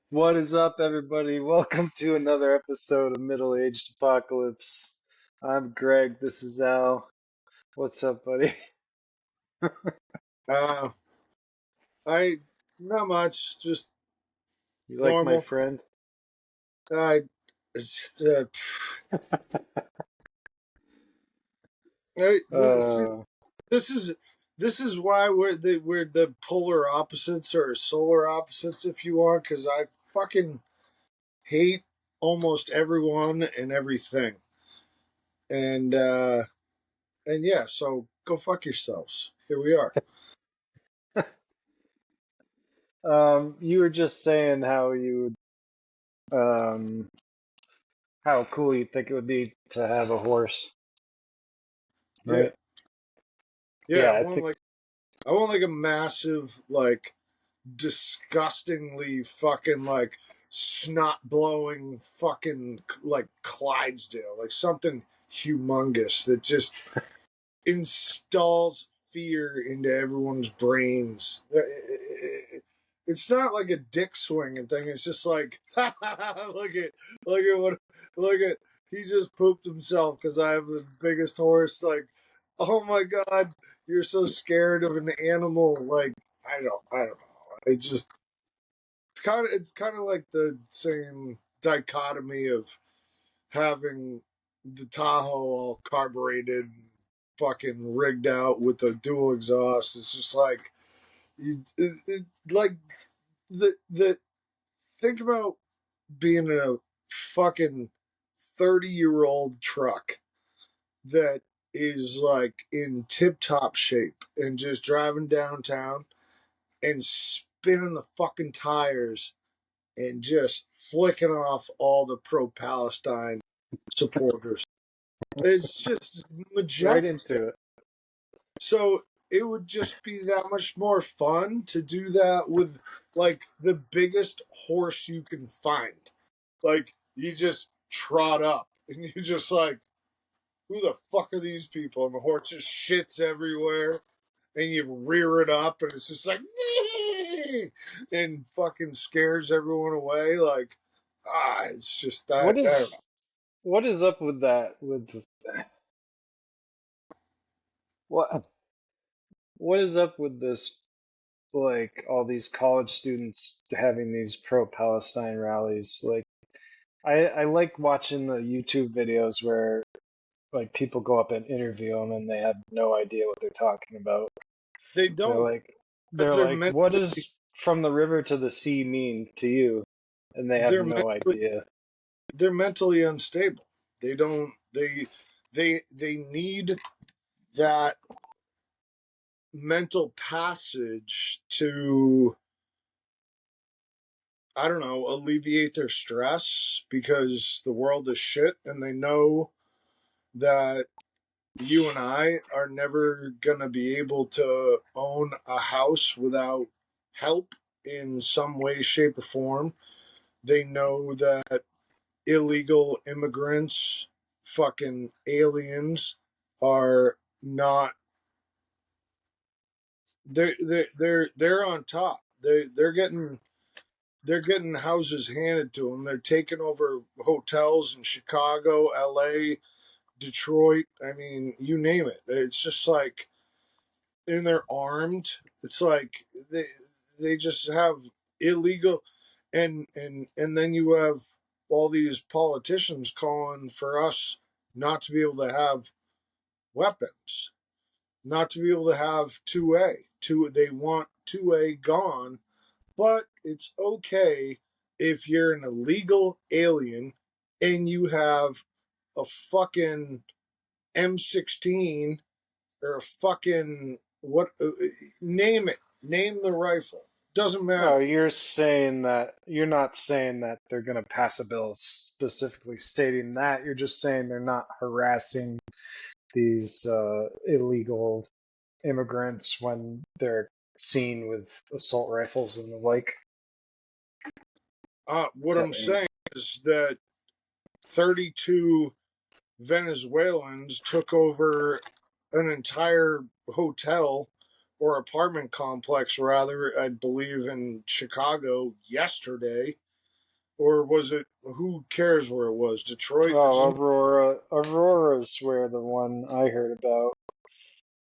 What is up, everybody? Welcome to another episode of Middle Aged Apocalypse. I'm Greg. This is Al. What's up, buddy? Uh, I not much, just You like my normal. friend? I it's, I, this, Uh, this is this is why we're the polar opposites or solar opposites, if you want, because I fucking hate almost everyone and everything, and uh, and yeah, so go fuck yourselves. Here we are. you were just saying how how cool you think it would be to have a horse, Yeah, right? yeah. Yeah, I think. I want like a massive disgustingly fucking snot blowing fucking like Clydesdale, like something humongous that just installs fear into everyone's brains. It's not like a dick swinging thing. It's just like, look at what, look at, he just pooped himself because I have the biggest horse. Like, oh my god, you're so scared of an animal. Like, I don't know. It just, it's kind of like the same dichotomy of having the Tahoe all carbureted, fucking rigged out with the dual exhaust. It's just like like the think about being in a fucking 30-year-old truck that is like in tip top shape and just driving downtown and spinning the fucking tires and just flicking off all the pro Palestine supporters. It's just Right majestic. into it. So it would just be that much more fun to do that with like the biggest horse you can find. Like you just trot up and you just like, who the fuck are these people? And the horse just shits everywhere and you rear it up and it's just like and fucking scares everyone away. Like it's just What I don't know. is up with that? With what what is up with this? Like all these college students having these pro-Palestine rallies. Like I like watching the YouTube videos where like people go up and interview them and they have no idea what they're talking about. They They're don't like because they're like, what does from the river to the sea mean to you? And they have they're no mentally idea. they're mentally unstable. They don't they need that mental passage to, I don't know, alleviate their stress because the world is shit and they know that you and I are never gonna be able to own a house without help in some way, shape, or form. They know that illegal immigrants, fucking aliens, are not. They're on top. They're getting houses handed to them. They're taking over hotels in Chicago, L.A., Detroit. I mean, you name it. It's just like, and they're armed. It's like they just have illegal, and then you have all these politicians calling for us not to be able to have weapons, not to be able to have 2A. They want 2A gone, but it's okay if you're an illegal alien and you have a fucking M16 or a fucking what, name it, name the rifle, doesn't No, matter. you're not saying that they're going to pass a bill specifically stating that. You're just saying they're not harassing these illegal immigrants when they're seen with assault rifles and the like. What So, I'm saying is that 32 Venezuelans took over an entire hotel or apartment complex rather, I believe in Chicago yesterday, or was it? Who cares where it was? Detroit. Oh, Aurora's where the one I heard about.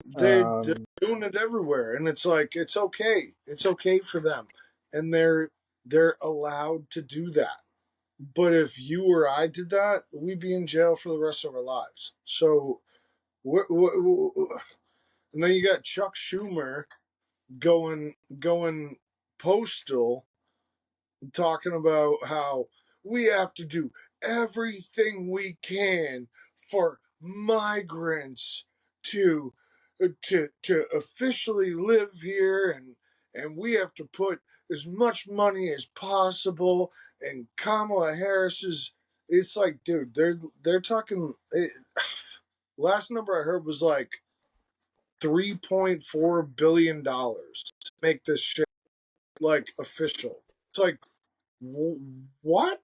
They're doing it everywhere, and it's like it's okay. It's okay for them, and they're allowed to do that. But if you or I did that, we'd be in jail for the rest of our lives. So, and then you got Chuck Schumer going postal, talking about how we have to do everything we can for migrants to to officially live here, and we have to put as much money as possible. And Kamala Harris is, it's like, dude, they're talking last number I heard was like $3.4 billion to make this shit like official. It's like, what?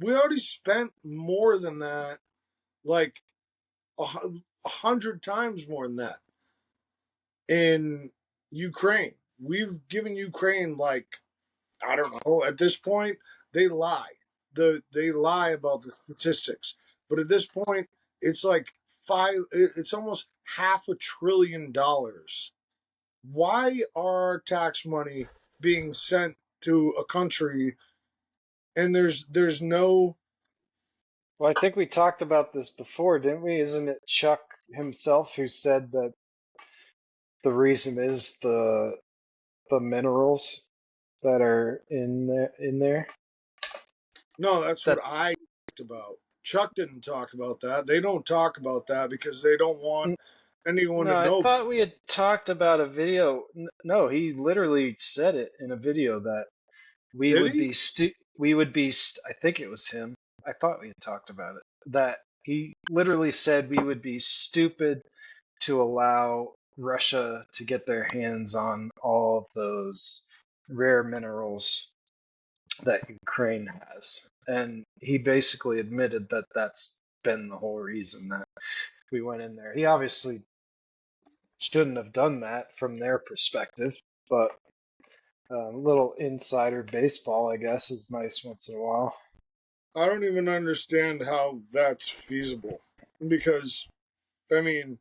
We already spent more than that, like 100 times more than that in Ukraine. We've given Ukraine, like, I don't know. At this point, they lie. They lie about the statistics, but at this point, it's like five. It's almost $500 billion. Why are tax money being sent to a country and there's no. Well, I think we talked about this before, didn't we? Isn't it Chuck himself who said that the reason is the minerals that are in there? No, that's what That I talked about. Chuck didn't talk about that. They don't talk about that because they don't want anyone no, to I know. thought we had talked about a video. No, he literally said it in a video that we Did would he? be I think it was him. I thought we had talked about it. That he literally said we would be stupid to allow Russia to get their hands on all of those rare minerals that Ukraine has. And he basically admitted that that's been the whole reason that we went in there. He obviously shouldn't have done that from their perspective, but a little insider baseball, I guess, is nice once in a while. I don't even understand how that's feasible because, I mean,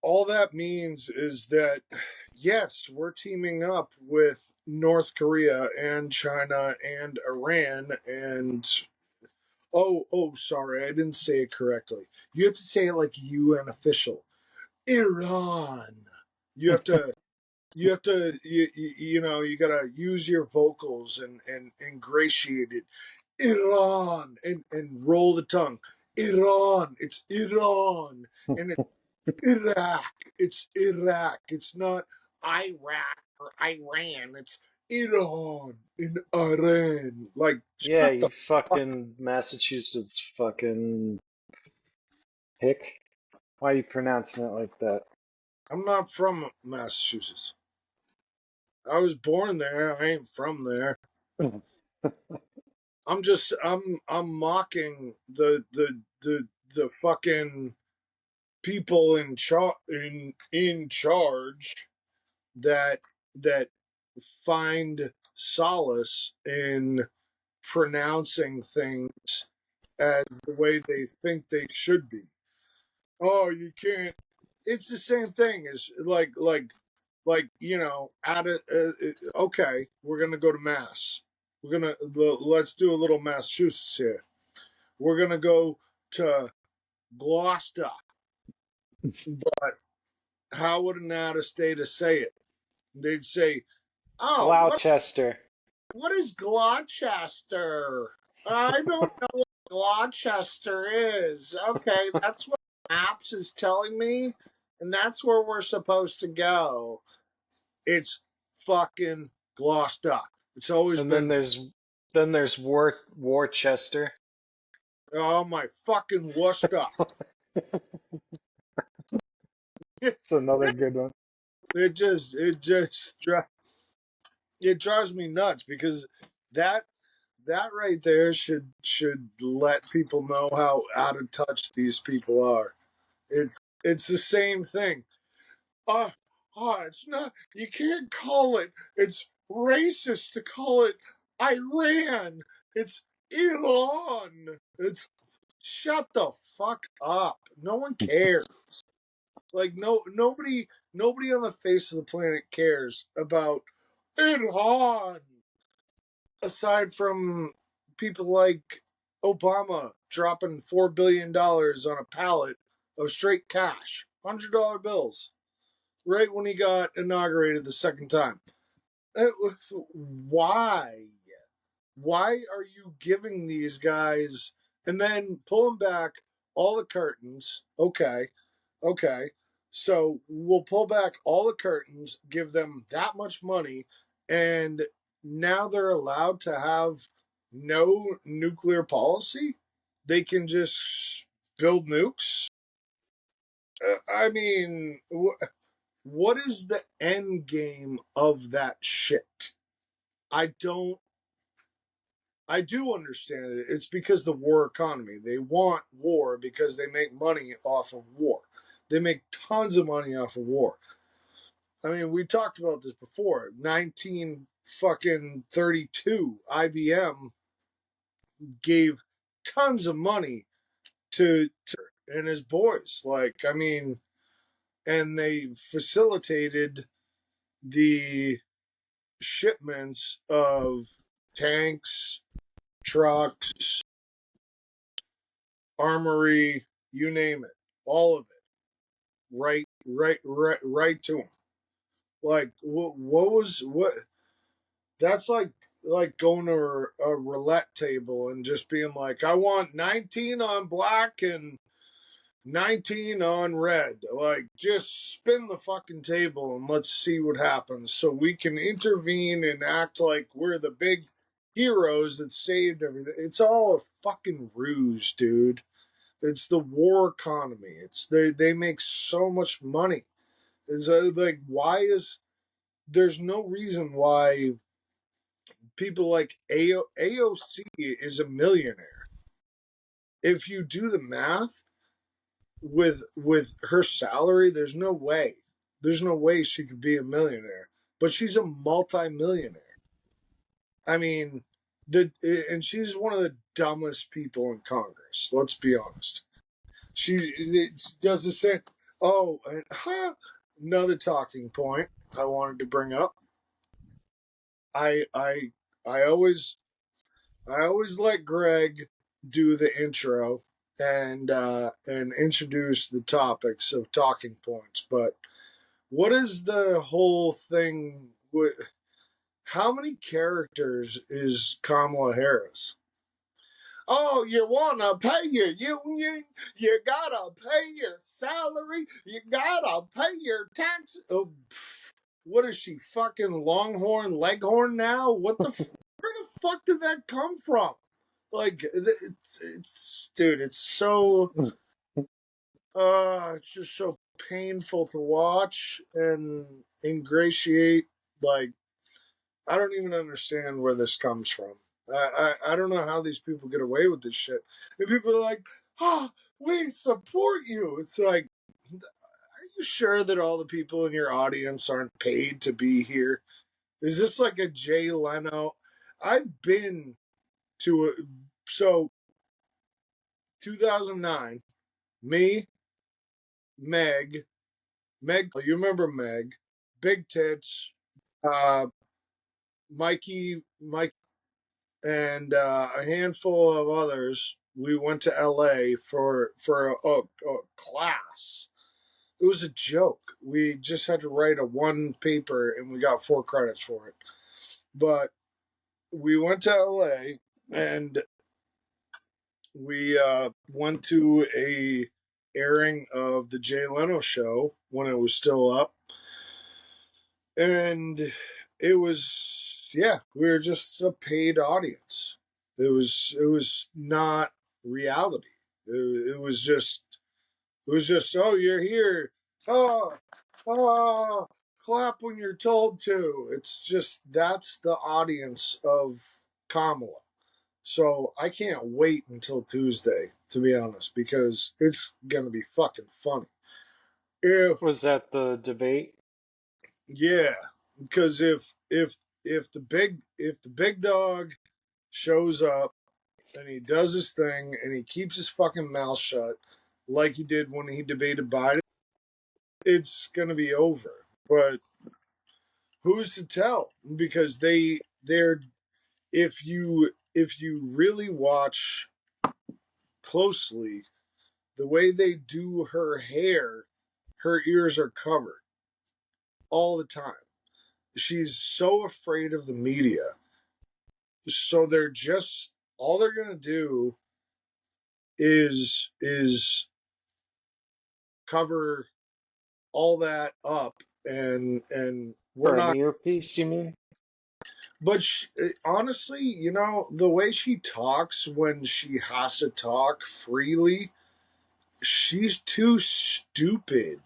all that means is that yes, we're teaming up with North Korea and China and Iran and sorry, I didn't say it correctly. You have to say it like UN official. Iran. You have to you gotta use your vocals and ingratiate it. Iran and roll the tongue. Iran. It's Iran. And it's Iraq. It's Iraq. It's not Iraq or Iran. It's Iran in Iran. Like, Yeah, shut the you fuck. fucking Massachusetts fucking hick. Why are you pronouncing it like that? I'm not from Massachusetts. I was born there. I ain't from there. I'm mocking the fucking people in charge that that find solace in pronouncing things as the way they think they should be. Oh, you can't. It's the same thing as like at it. Okay, we're gonna go to mass. Let's do a little Massachusetts here. We're gonna go to Gloucester, but how would an out of stater say it? They'd say, "Oh, Gloucester. what is Gloucester? I don't know what Gloucester is." Okay, that's what Maps is telling me, and that's where we're supposed to go. It's fucking Gloucester. It's always And been. then there's Worcester. Oh my fucking Worcester. That's another good one. It drives me nuts because that that right there should let people know how out of touch these people are. It's the same thing. It's not, you can't call it, it's racist to call it Iran. It's Iran. It's, shut the fuck up. No one cares. Like, nobody on the face of the planet cares about Iran aside from people like Obama dropping $4 billion on a pallet of straight cash, $100 bills, right when he got inaugurated the second time. Why? Why are you giving these guys and then pulling back all the curtains? Okay, okay. So we'll pull back all the curtains, give them that much money, and now they're allowed to have no nuclear policy? They can just build nukes? I mean, what is the end game of that shit? I don't I do understand it. It's because the war economy. They want war because they make money off of war. They make tons of money off of war. I mean, we talked about this before. 19 fucking 32 IBM gave tons of money to and his boys. Like, I mean, and they facilitated the shipments of tanks, trucks, armory, you name it, all of it, right to them. Like, what was what? That's like going to a roulette table and just being like, I want 19 on black and 19 on red. Like, just spin the fucking table and let's see what happens, so we can intervene and act like we're the big heroes that saved everything. It's all a fucking ruse, dude. It's the war economy. It's they make so much money. It's like, why is there's no reason why people like AOC is a millionaire. If you do the math with her salary, there's no way. There's no way she could be a millionaire. But she's a multi-millionaire. I mean, and she's one of the dumbest people in Congress. Let's be honest. She does the same. Oh, and, another talking point I wanted to bring up. I I I always let Greg do the intro and introduce the topics of talking points. But what is the whole thing with how many characters is Kamala Harris? Oh, you want to pay your union? You gotta pay your salary. You gotta pay your tax. Oh, what is she, fucking Longhorn Leghorn now? What the? Where the fuck did that come from? Like, it's dude, it's so. It's just so painful to watch and ingratiate. Like, I don't even understand where this comes from. I don't know how these people get away with this shit. And people are like, "Oh, we support you." It's like, are you sure that all the people in your audience aren't paid to be here? Is this like a Jay Leno? I've been to a, so 2009. Me, Meg. You remember Meg? Big tits. Uh, Mike, and a handful of others. We went to L.A. for a class. It was a joke. We just had to write a one paper, and we got 4 credits for it. But we went to L.A. and we went to a airing of the Jay Leno show when it was still up, and it was, yeah, we were just a paid audience. It was not reality. It was just, oh, you're here, oh, oh, clap when you're told to. It's just, that's the audience of Kamala. So I can't wait until Tuesday, to be honest, because it's gonna be fucking funny. If Was that the debate? yeah, because if the big dog shows up and he does his thing and he keeps his fucking mouth shut like he did when he debated Biden, it's gonna be over. But who's to tell? Because they're if you really watch closely the way they do her hair, her ears are covered all the time. She's so afraid of the media. So they're just all they're gonna do is cover all that up and we're For an not. earpiece, you mean? But honestly, the way she talks when she has to talk freely, she's too stupid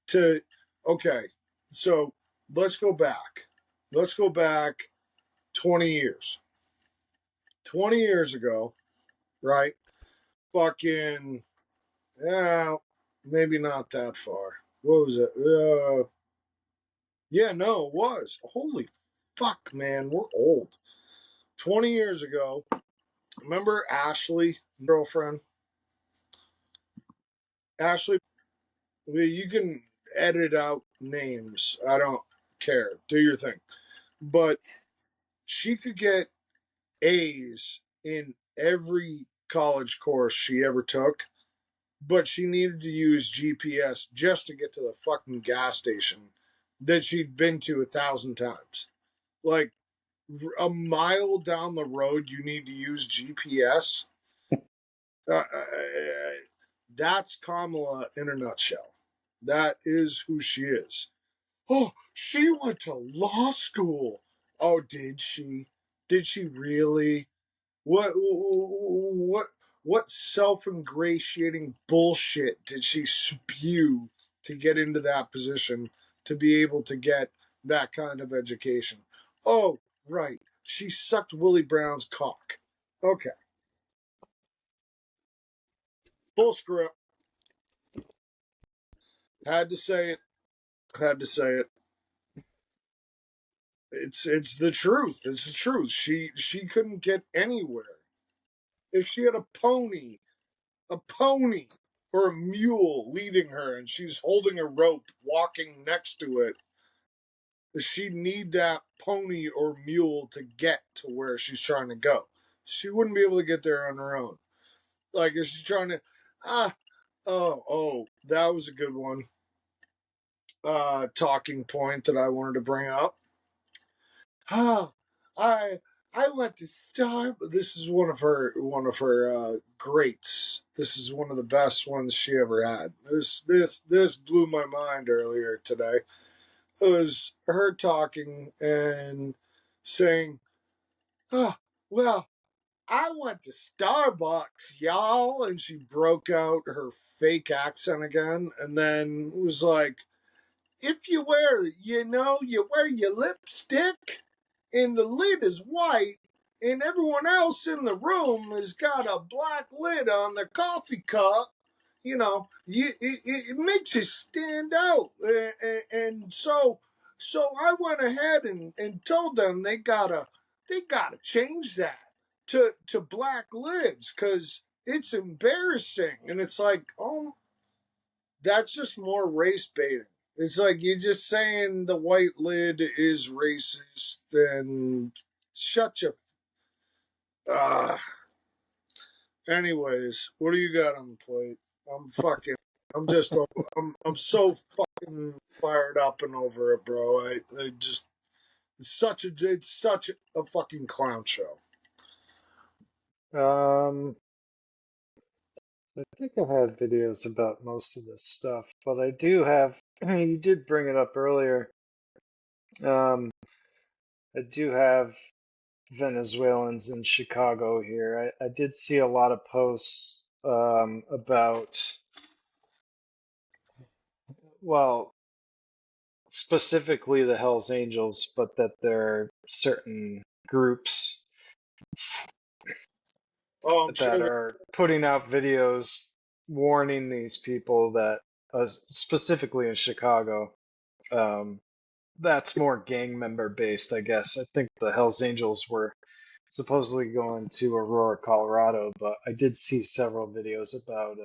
to. Okay, so let's go back. Let's go back 20 years. 20 years ago, right? Fucking, yeah, maybe not that far. What was it? Yeah, no, it was. Holy fuck, man, we're old. 20 years ago, remember Ashley, girlfriend? Ashley, well, you can edit out names. I don't care. Do your thing. But she could get A's in every college course she ever took, but she needed to use GPS just to get to the fucking gas station that she'd been to 1,000 times. Like a mile down the road, you need to use GPS. That's Kamala in a nutshell. That is who she is. Oh, she went to law school. Oh, did she? Did she really? What self-ingratiating bullshit did she spew to get into that position to be able to get that kind of education? Oh, right. She sucked Willie Brown's cock. Okay. Full script. Had to say it. Had to say it. It's the truth. It's the truth. She couldn't get anywhere. If she had a pony or a mule leading her and she's holding a rope walking next to it, she'd need that pony or mule to get to where she's trying to go. She wouldn't be able to get there on her own. Like if she's trying to that was a good one. Talking point that I wanted to bring up. Ah, I I went to Star. This is one of her greats. This is one of the best ones she ever had. This blew my mind earlier today. It was her talking and saying, "Oh, well, I went to Starbucks, y'all," and she broke out her fake accent again, and then was like, if you wear your lipstick and the lid is white and everyone else in the room has got a black lid on their coffee cup, it makes you stand out. And so I went ahead and told them they gotta change that to black lids because it's embarrassing. And it's like, oh, that's just more race baiting. It's like you're just saying the white lid is racist and shut your. Uh, anyways, what do you got on the plate? I'm fucking. I'm just. I'm so fucking fired up and over it, bro. I just. It's such a fucking clown show. Um, I think I have videos about most of this stuff, but I do have. You did bring it up earlier. Um, I do have Venezuelans in Chicago here. I did see a lot of posts about, well, specifically the Hells Angels, but that there are certain groups Oh, I'm that sure. are putting out videos warning these people that specifically in Chicago. Um, that's more gang member based, I guess. I think the Hells Angels were supposedly going to Aurora, Colorado, but I did see several videos about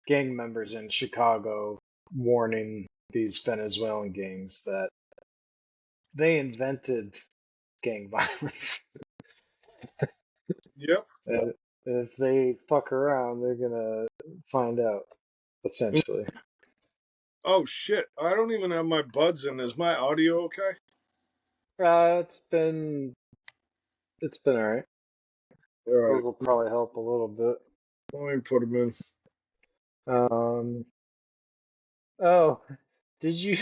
gang members in Chicago warning these Venezuelan gangs that they invented gang violence. Yep. And if they fuck around, they're gonna find out, essentially. Oh shit! I don't even have my buds in. Is my audio okay? It's been alright. All right. Those will probably help a little bit. Let me put them in. Um. Oh, did you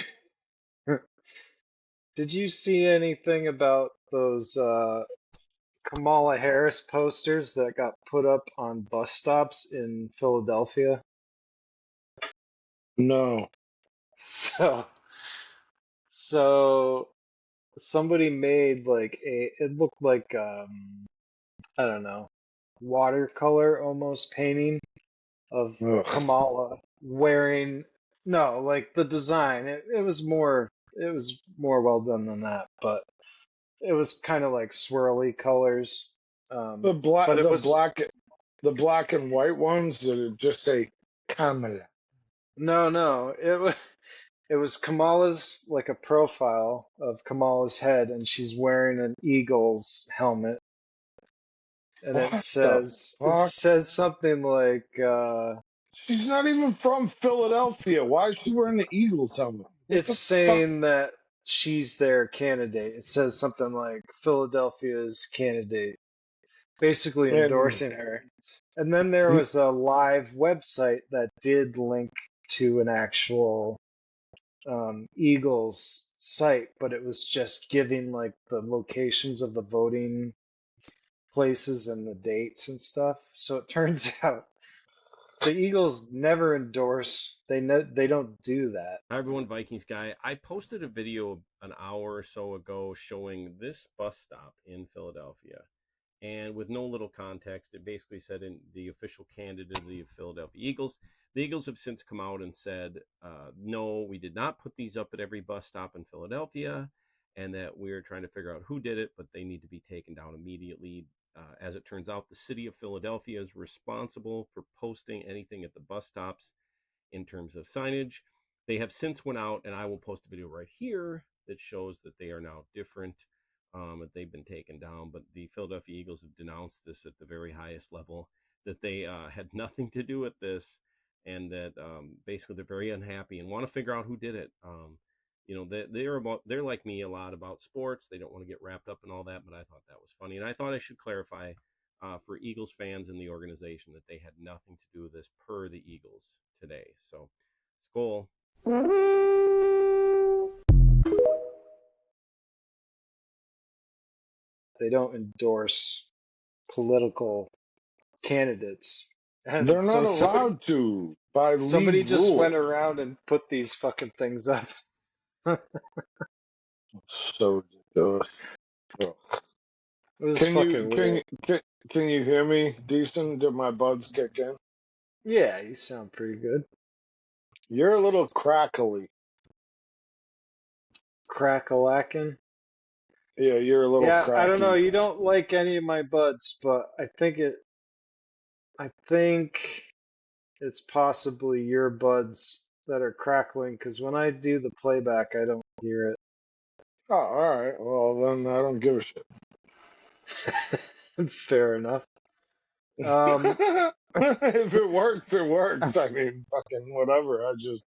did you see anything about those Kamala Harris posters that got put up on bus stops in Philadelphia? No. So, so somebody made like it looked like I don't know, watercolor almost painting of Ugh. Kamala wearing, no, like the design. It was more well done than that, but it was kind of like swirly colors. The But black, it the was black, the black and white ones that just say Kamala. no, it was Kamala's, like a profile of Kamala's head, and she's wearing an Eagles helmet, and What the it fuck? says something like She's not even from Philadelphia. Why is she wearing the Eagles helmet? What it's the fuck? saying that she's their candidate. It says something like Philadelphia's candidate, basically And endorsing her. And then there was a live website that did link to an actual Eagles site, but it was just giving like the locations of the voting places and the dates and stuff. So it turns out the Eagles never endorse. They don't do that. Hi everyone, Vikings guy. I posted a video an hour or so ago showing this bus stop in Philadelphia. And with no little context, it basically said in the official candidate of the Philadelphia Eagles. The Eagles have since come out and said, no, we did not put these up at every bus stop in Philadelphia, and that we're trying to figure out who did it, but they need to be taken down immediately. As it turns out, the city of Philadelphia is responsible for posting anything at the bus stops in terms of signage. They have since went out, and I will post a video right here that shows that they are now different, that they've been taken down. But the Philadelphia Eagles have denounced this at the very highest level, that they had nothing to do with this, and that basically they're very unhappy and want to figure out who did it. They're like me a lot about sports. They don't want to get wrapped up in all that, but I thought that was funny, and I thought I should clarify for Eagles fans in the organization that they had nothing to do with this per the Eagles today. So, Skol. They don't endorse political candidates. And they're so not allowed to by somebody league just rule. went around and put these fucking things up. So ridiculous. Ugh. It was Can you fucking weird. can you hear me decent? Did my buds kick in? Yeah, you sound pretty good. You're a little crackly. Crack-a-lackin'. Yeah, you're a little Yeah, I don't know. cracky. You don't like any of my buds, but I think it's possibly your buds that are crackling, because when I do the playback, I don't hear Oh, all right. Well, then I don't give a shit. it. Fair enough. Um, If it works, it works. I mean, fucking whatever. I just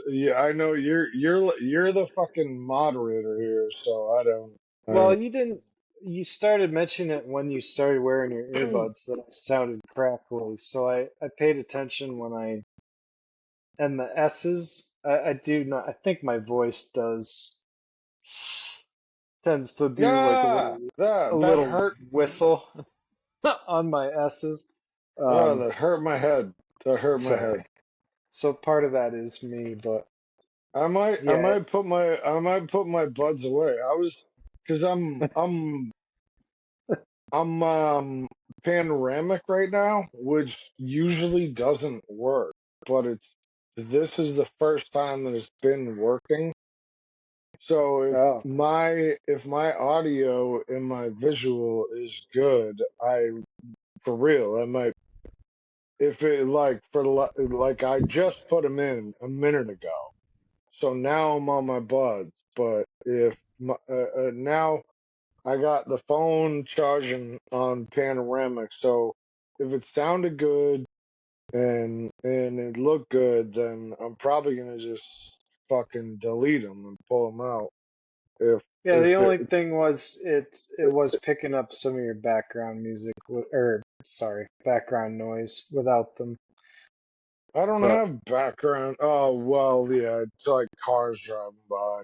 yeah. I know you're the fucking moderator here, so I don't. well, you didn't. You started mentioning it when you started wearing your earbuds that I sounded crackly, so I paid attention when I. And the S's, I do not. I think my voice does tends to do like Yeah, a that little hurt. whistle on my S's. Oh, Um, that hurt my head. That hurt my sorry. head. So part of that is me, but I yeah, might put my buds away. Cause I'm panoramic right now, which usually doesn't work. but this is the first time that it's been working. So Oh, if my audio and my visual is good, for real, I might if it like I just put them in a minute ago. So now I'm on my buds, but if now I got the phone charging on panoramic, so if it sounded good and it looked good, then I'm probably gonna just fucking delete them and pull them out. yeah. If The only it's thing was it was picking up some of your background music, or sorry, background noise without them. I don't But have background. Oh well, yeah, it's like cars driving by.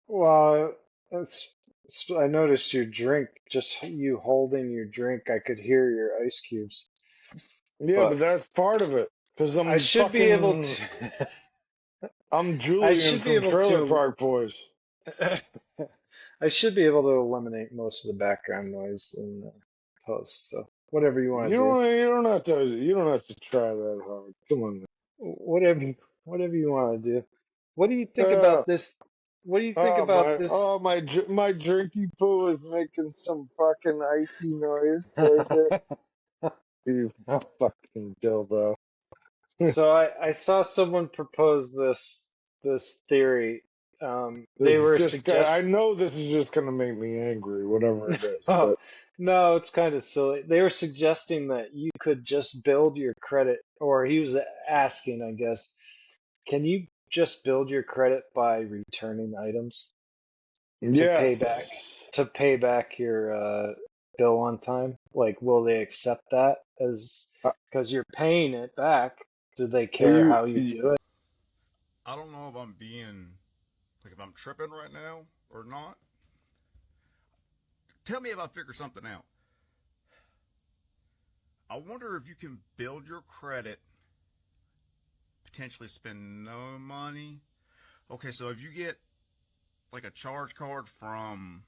well, I noticed your drink, just you holding your drink. I could hear your ice cubes. Yeah, but But that's part of it. Cause I should be able to. I'm I Julian should be from able Trailer to. Park Boys. I should be able to eliminate most of the background noise in the post. So whatever you want to do, You don't have to try that hard. Come on. whatever whatever you want to do. What do you think Uh, about this? What do you think about this? my drinky poo is making some fucking icy noise. Was it? You fucking dildo. So I saw someone propose this theory. They This is were just, I suggest know this is just gonna make me angry, whatever it is, no, but no, it's kind of silly. They were suggesting that you could just build your credit, or he was asking, I guess, can you just build your credit by returning items to pay back yes. your bill on time? Like, will they accept that as Uh, because you're paying it back? Do they care you, how you do it? I don't know if I'm being like if I'm tripping right now or not. Tell me if I figure something out. I wonder if you can build your credit, potentially spend no money. Okay, so if you get like a charge card from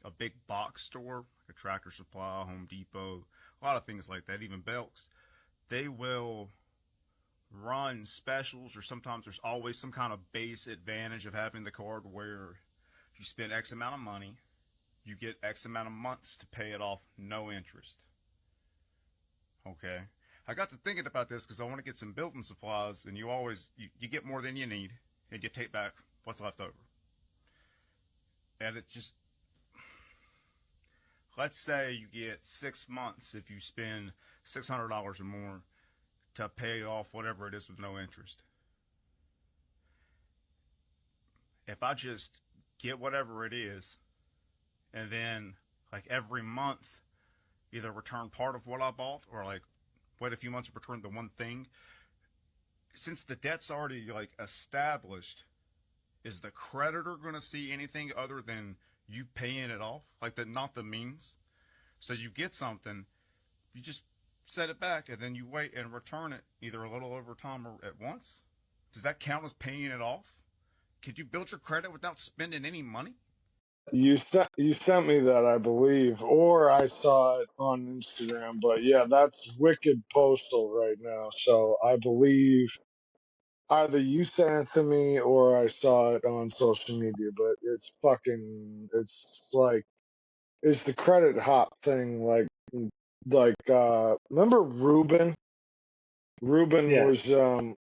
a big box store, like a Tractor Supply, Home Depot, a lot of things like that, even Belks, they will run specials, or sometimes there's always some kind of base advantage of having the card where you spend X amount of money, you get X amount of months to pay it off, no interest. Okay. I got to thinking about this because I want to get some building supplies, and you get more than you need, and you take back what's left over. And it just, let's say you get 6 months if you spend $600 or more to pay off whatever it is with no interest. If I just get whatever it is, and then like every month either return part of what I bought, or like wait a few months to return the one thing, since the debt's already like established, is the creditor going to see anything other than you paying it off? Like the not the means. So you get something, you just set it back, and then you wait and return it either a little over time or at once. Does that count as paying it off? Could you build your credit without spending any money? you sent me that, I believe, or I saw it on Instagram. But yeah, that's wicked postal right now. So I believe either you sent it to me or I saw it on social media. But it's like it's the credit hop thing. Remember Ruben? Ruben Yeah. was um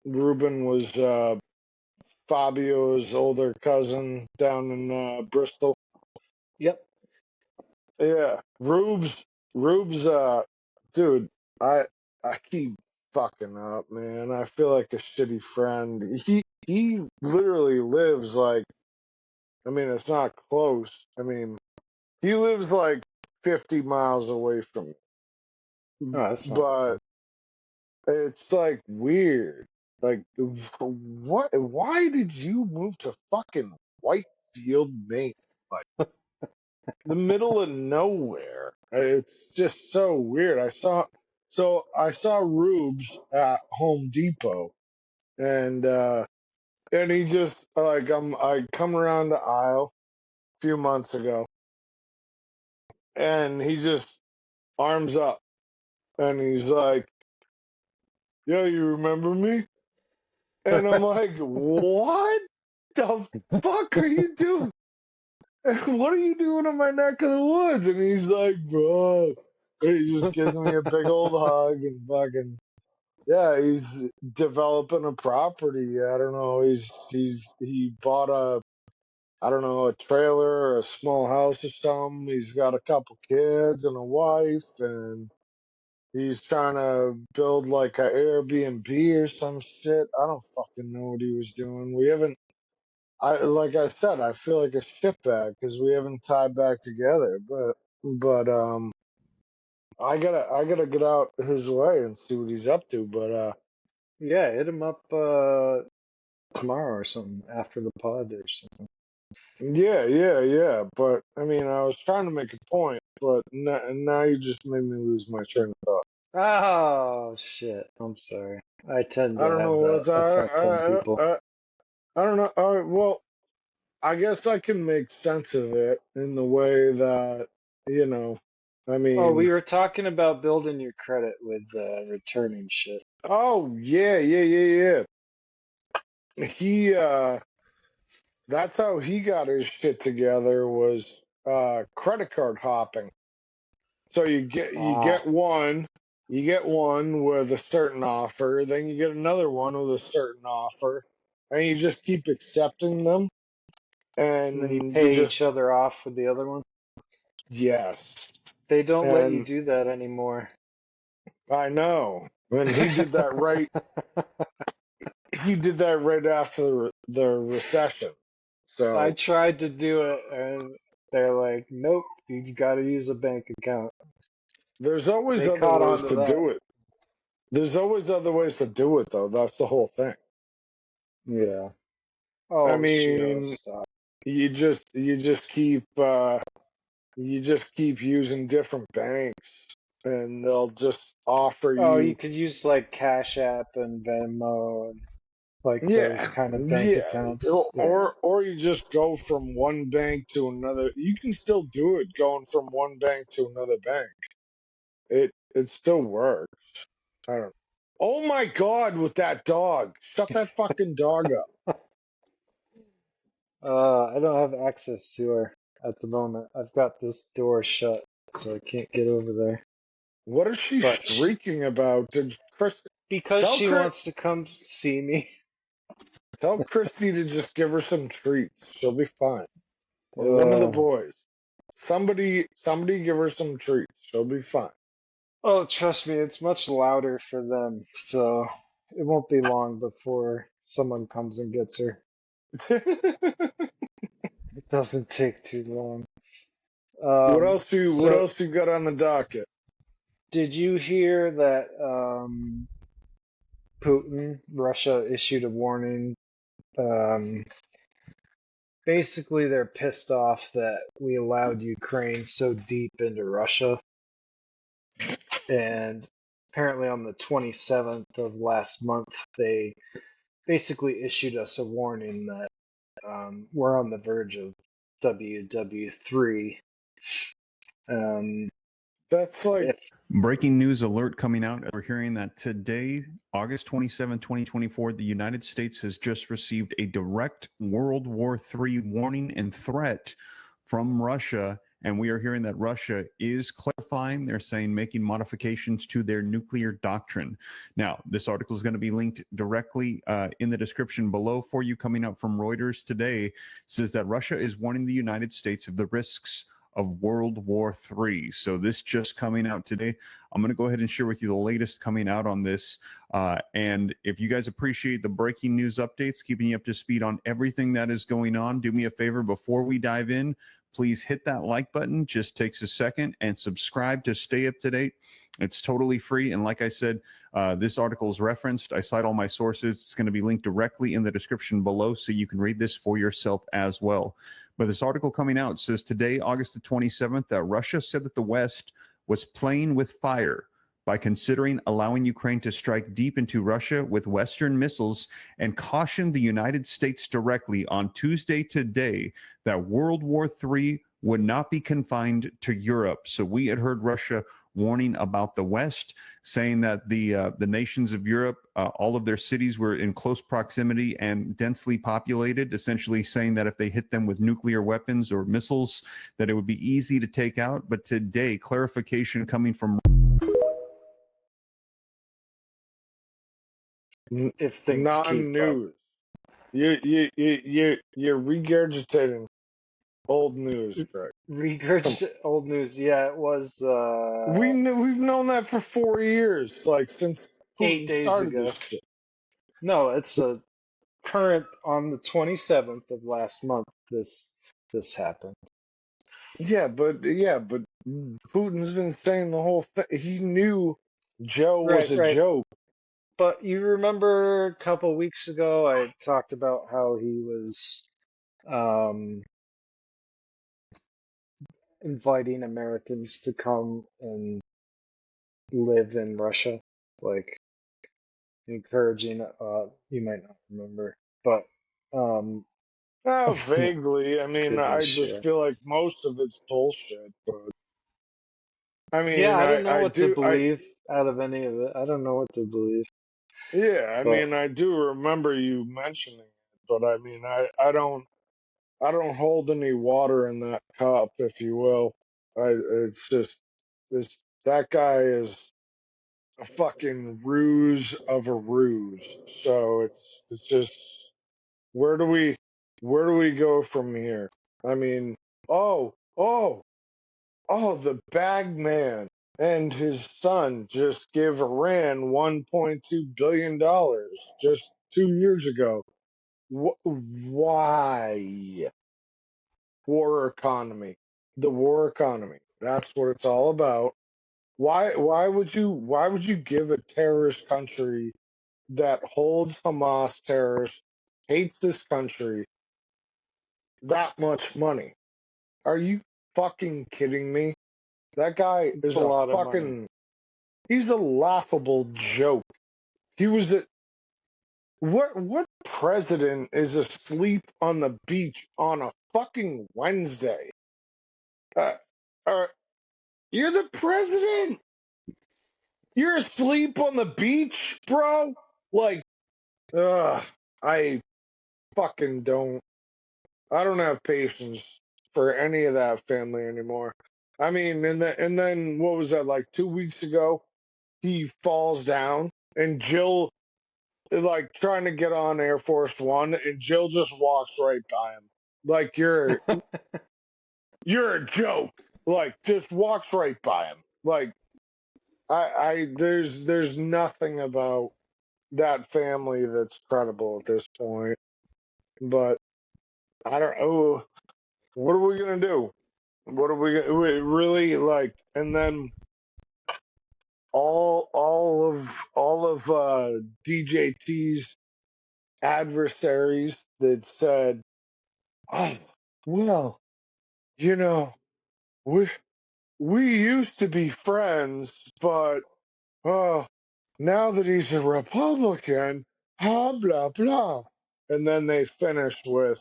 Ruben was Fabio's older cousin down in Bristol. Yep. Yeah, Rubes, dude, I I keep fucking up, man. I feel like a shitty friend. He literally lives like, I mean, it's not close. I mean, he lives like 50 miles away from Oh, me, that's not. but it's like weird. Like, what? Why did you move to fucking Whitefield, Maine? Like, the middle of nowhere. It's just so weird. I saw Rubes at Home Depot, and he just like I come around the aisle a few months ago, and he just arms up, and he's like, yo, you remember me? And I'm like, what the fuck are you doing? What are you doing in my neck of the woods? And he's like, bro. And he just gives me a big old hug and fucking, yeah, he's developing a property. I don't know. He bought I don't know, a trailer or a small house or something. He's got a couple kids and a wife, and he's trying to build like a Airbnb or some shit. I don't fucking know what he was doing. We haven't. Like I said, I feel like a shitbag because we haven't tied back together. But I gotta get out his way and see what he's up to. But Yeah, hit him up tomorrow or something after the pod or something. yeah. But I mean, I was trying to make a point, but now you just made me lose my train of thought. Oh shit! I'm sorry. I tend I to don't know have that what effect on people. I don't know. All right, well, I guess I can make sense of it in the way that, you know, I Oh, mean, we were talking about building your credit with returning shit. oh yeah. He that's how he got his shit together was credit card hopping. So you Ah, get one with a certain offer, then you get another one with a certain offer, and you just keep accepting them, and then you and you pay just each other off with the other one. yes. They don't let you And do that anymore. I know. And he did that right. He did that right after the recession. I So tried to do it, and they're like, "Nope, you got to use a bank account." there's always They other caught on ways to to that. do it. There's always other ways to do it, though. That's the whole thing. Yeah. I Oh, Joe, mean, stop. you just keep using different banks, and they'll just offer Oh, you you. could use like Cash App and Venmo and like those Yeah, kind of bank yeah. accounts. Yeah. Or you just go from one bank to another. You can still do it going from one bank to another bank. It still works. I don't. Oh my God! With that dog, shut that fucking dog up. I don't have access to her at the moment. I've got this door shut, so I can't get over there. What is she But shrieking about? Did Chris because tell she Chris wants to come see me. tell Christy to just give her some treats? She'll be fine. Or one of the Uh, boys. Somebody give her some treats. She'll be fine. oh, trust me, it's much louder for them, so it won't be long before someone comes and gets her. It doesn't take too long. What So else you got on the docket? did you hear that Russia issued a warning? Um, Basically, they're pissed off that we allowed Ukraine so deep into Russia, and apparently on the 27th of last month, they basically issued us a warning that we're on the verge of WW3. Um, That's like if Breaking news alert coming out. We're hearing that today, August 27, 2024, the United States has just received a direct World War III warning and threat from Russia. And we are hearing that Russia is clarifying. They're saying making modifications to their nuclear doctrine. Now, this article is going to be linked directly in the description below for you, coming out from Reuters today. It says that Russia is warning the United States of the risks of World War III. So this just coming out today. I'm going to go ahead and share with you the latest coming out on this. And if you guys appreciate the breaking news updates, keeping you up to speed on everything that is going on, do me a favor before we dive in. Please hit that like button. Just takes a second, and subscribe to stay up to date. It's totally free. And like I said, this article is referenced. I cite all my sources. It's going to be linked directly in the description below, so you can read this for yourself as well. But this article coming out says today, August the 27th, that Russia said that the West was playing with fire by considering allowing Ukraine to strike deep into Russia with Western missiles, and cautioned the United States directly on Tuesday today that World War III would not be confined to Europe. So we had heard Russia warning about the West, saying that the nations of Europe, all of their cities were in close proximity and densely populated, essentially saying that if they hit them with nuclear weapons or missiles, that it would be easy to take out. But today, clarification coming from if things keep up. Non-news. You're regurgitating old news, Greg. Regurgitate old news. Yeah, it was We've known that for 4 years, like since 8 Putin days started ago. this shit. No, it's a current on the 27th of last month. This happened. Yeah, but Putin's been saying the whole thing. He knew Joe was a Right. joke. But you remember a couple weeks ago, I talked about how he was inviting Americans to come and live in Russia, like encouraging. You might not remember, but Oh, vaguely. I mean, goodness, I just share. feel like most of it's bullshit. But I Yeah, mean, I don't know I what to do. believe out of any of it. I don't know what to believe, Yeah, I but mean, I do remember you mentioning it, but I mean, I don't hold any water in that cup, if you will. It's just this that guy is a fucking ruse of a ruse. So it's just where do we where do we go from here? I mean, oh, oh, oh, the bag man and his son just gave Iran $1.2 billion just 2 years ago. Why? War economy. The war economy. That's what it's all about. Why would you give a terrorist country that holds Hamas terrorists, hates this country, that much money? Are you fucking kidding me? That guy it's is a a lot of money. fucking he's a laughable joke. He was a what president is asleep on the beach on a fucking Wednesday? Uh, uh, you're the president. You're asleep on the beach, bro? Like, ugh, I fucking don't. I don't have patience for any of that family anymore. I mean, and then what was that like 2 weeks ago? He falls down, and Jill is like trying to get on Air Force One, and Jill just walks right by him, like you're a joke. Like, just walks right by him. Like, there's nothing about that family that's credible at this point. But I don't. Oh, what are we gonna do? What are we really like? And then all of DJT's adversaries that said, "Oh, well, you know, we we used to be friends, but uh, now that he's a Republican, blah blah." And then they finished with,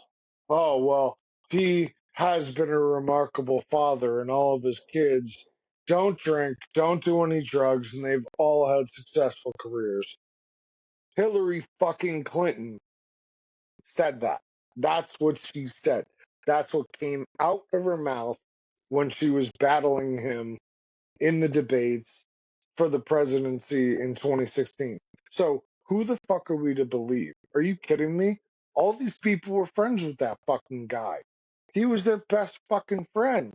"Oh well, he has been a remarkable father, and all of his kids don't drink, don't do any drugs, and they've all had successful careers." Hillary fucking Clinton said that. That's what she said. That's what came out of her mouth when she was battling him in the debates for the presidency in 2016. So who the fuck are we to believe? Are you kidding me? All these people were friends with that fucking guy. He was their best fucking friend.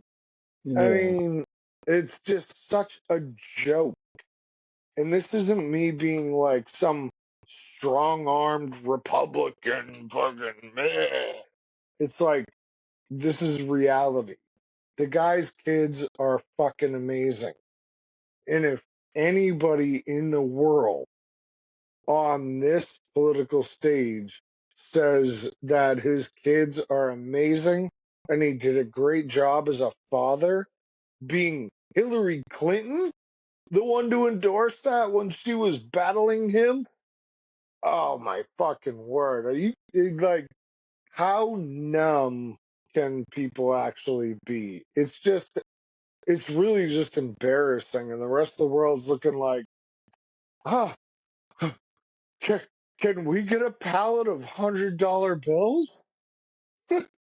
I Yeah. mean, it's just such a joke. And this isn't me being like some strong-armed Republican fucking meh. It's like this is reality. The guy's kids are fucking amazing. And if anybody in the world on this political stage says that his kids are amazing and he did a great job as a father, being Hillary Clinton, the one to endorse that when she was battling him, oh my fucking word. Are you like, how numb can people actually be? It's just it's really just embarrassing, and the rest of the world's looking like, ah, can, can we get a pallet of $100 bills?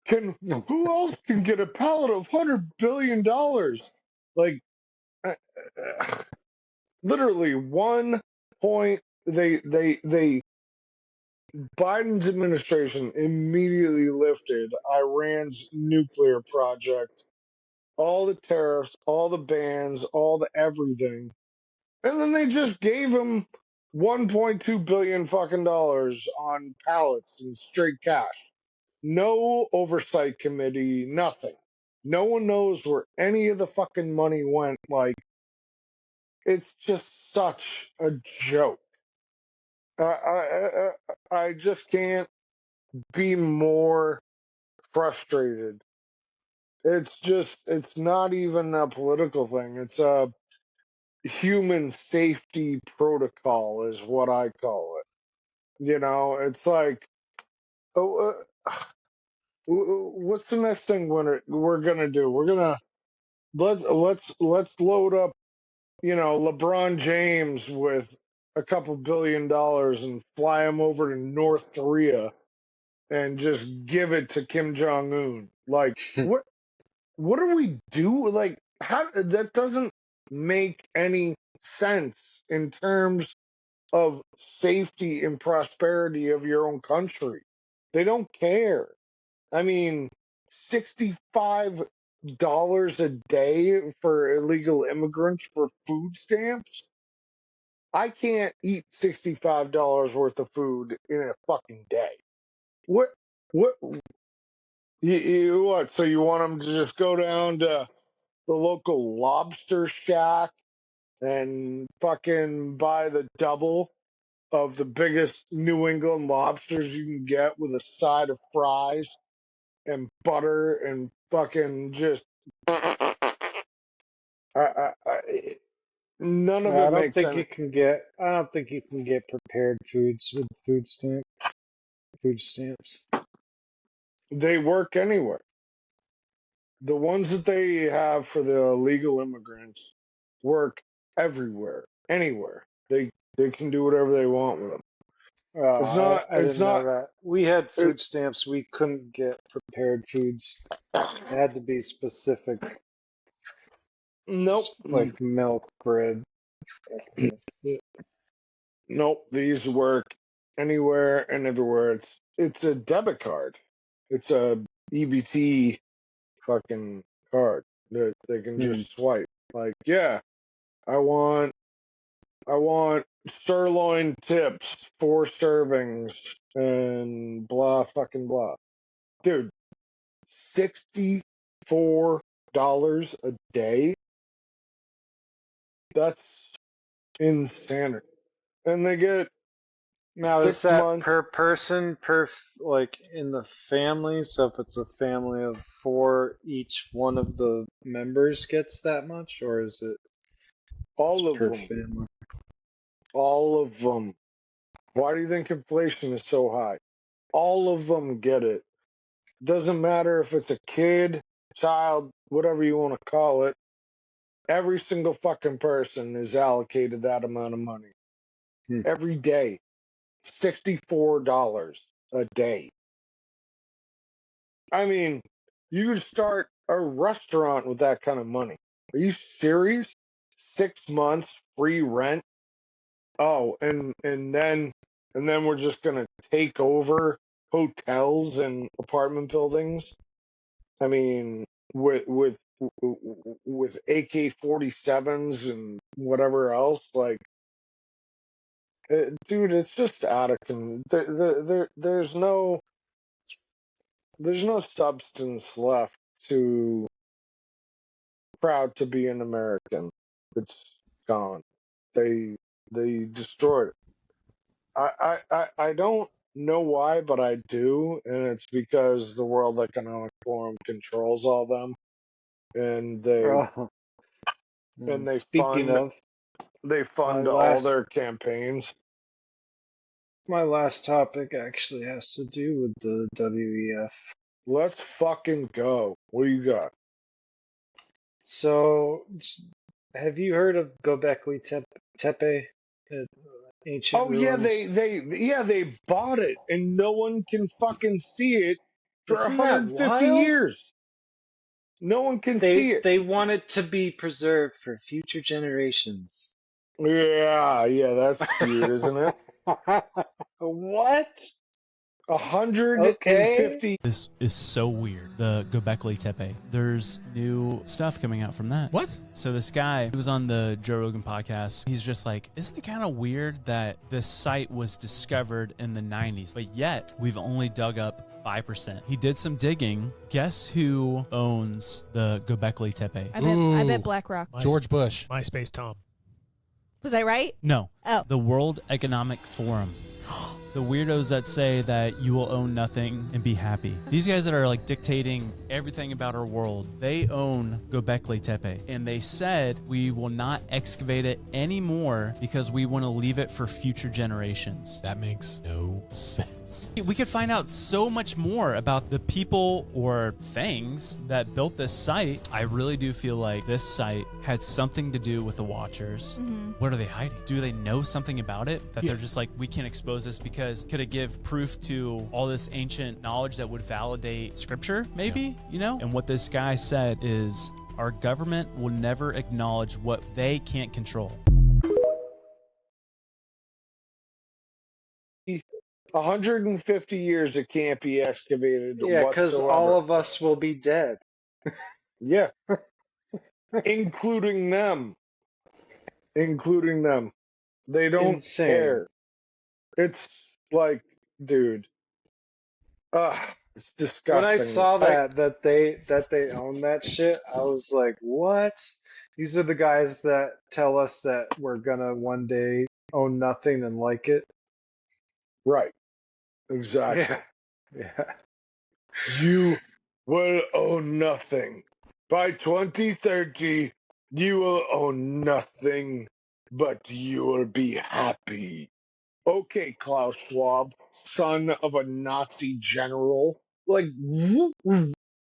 Can who else can get a pallet of $100 billion? Like, uh, uh, literally 1 point. They Biden's administration immediately lifted Iran's nuclear project, all the tariffs, all the bans, all the everything, and then they just gave him 1.2 billion fucking dollars on pallets and straight cash. No oversight committee, nothing. No one knows where any of the fucking money went. Like, it's just such a joke. I just can't be more frustrated. It's not even a political thing. It's a human safety protocol, is what I call it. It's like, oh, what's the next thing we're gonna do? We're gonna let's load up, LeBron James with a couple $1 billion and fly him over to North Korea and just give it to Kim Jong Un. Like, what do we do? Like, how that doesn't make any sense in terms of safety and prosperity of your own country. They don't care. I mean, $65 a day for illegal immigrants for food stamps. I can't eat $65 worth of food in a fucking day. What? What? What? So you want them to just go down to the local lobster shack and fucking buy the double of the biggest New England lobsters you can get with a side of fries and butter and fucking just none of it I don't makes think sense. you can get. I don't think you can get prepared foods with food stamps. They work anywhere. The ones that they have for the illegal immigrants work everywhere, anywhere. They can do whatever they want with them. It's not. I It's didn't know not. that. We had It, food stamps. We couldn't get prepared foods. It had to be specific, nope. like milk, bread. Nope. These work anywhere and everywhere. It's a debit card. It's a EBT fucking card that they can Hmm. just swipe. Like, yeah, I want sirloin tips, 4 servings, and blah fucking blah. Dude, $64 a day? That's insanity. And they get Now, is 6 that months. per person, like in the family? So if it's a family of 4, each one of the members gets that much, or is it All of per them. family? All of them. Why do you think inflation is so high? All of them get it. Doesn't matter if it's a kid, child, whatever you want to call it. Every single fucking person is allocated that amount of money. Hmm. Every day. $64 a day. I mean, you could start a restaurant with that kind of money. Are you serious? 6 months free rent? Oh, and then we're just gonna take over hotels and apartment buildings. I mean, with AK-47s and whatever else, like, dude, it's just out of there's no substance left to proud to be an American. It's gone. They destroyed it. I don't know why, but I do, and it's because the World Economic Forum controls all them, and Oh, they speaking of, my fund all last their campaigns. my last topic actually has to do with the WEF. Let's fucking go. What do you got? So, have you heard of Göbekli Tepe, ancient Oh yeah, ruins? they bought it, and no one can fucking see it for Isn't that 150 wild? years. No one can see it. They want it to be preserved for future generations. Yeah, that's cute, isn't it? What? Okay. 150. This is so weird. The Göbekli Tepe. There's new stuff coming out from that. What? So this guy who was on the Joe Rogan podcast, he's just like, isn't it kind of weird that this site was discovered in the 90s, but yet we've only dug up 5%. He did some digging. Guess who owns the Göbekli Tepe? I Ooh. bet BlackRock. George Bush. MySpace Tom. Was I right? No. Oh. The World Economic Forum. The weirdos that say that you will own nothing and be happy. These guys that are like dictating everything about our world, they own Göbekli Tepe. And they said we will not excavate it anymore because we want to leave it for future generations. That makes no sense. We could find out so much more about the people or things that built this site. I really do feel like this site had something to do with the Watchers. Mm-hmm. What are they hiding? Do they know something about it that Yeah. they're just like, we can't expose this because could it give proof to all this ancient knowledge that would validate scripture, maybe, you know? And what this guy said is our government will never acknowledge what they can't control. 150 years it can't be excavated Yeah, because whatsoever. all of us will be dead. Yeah. Including them. Including them. They don't Insane. care. It's like, dude. It's disgusting. When I saw that they own that shit, I was like, what? These are the guys that tell us that we're gonna one day own nothing and like it. Right. Exactly. Yeah. Yeah. You will own nothing. By 2030, you will own nothing, but you will be happy. Okay, Klaus Schwab, son of a Nazi general. Like,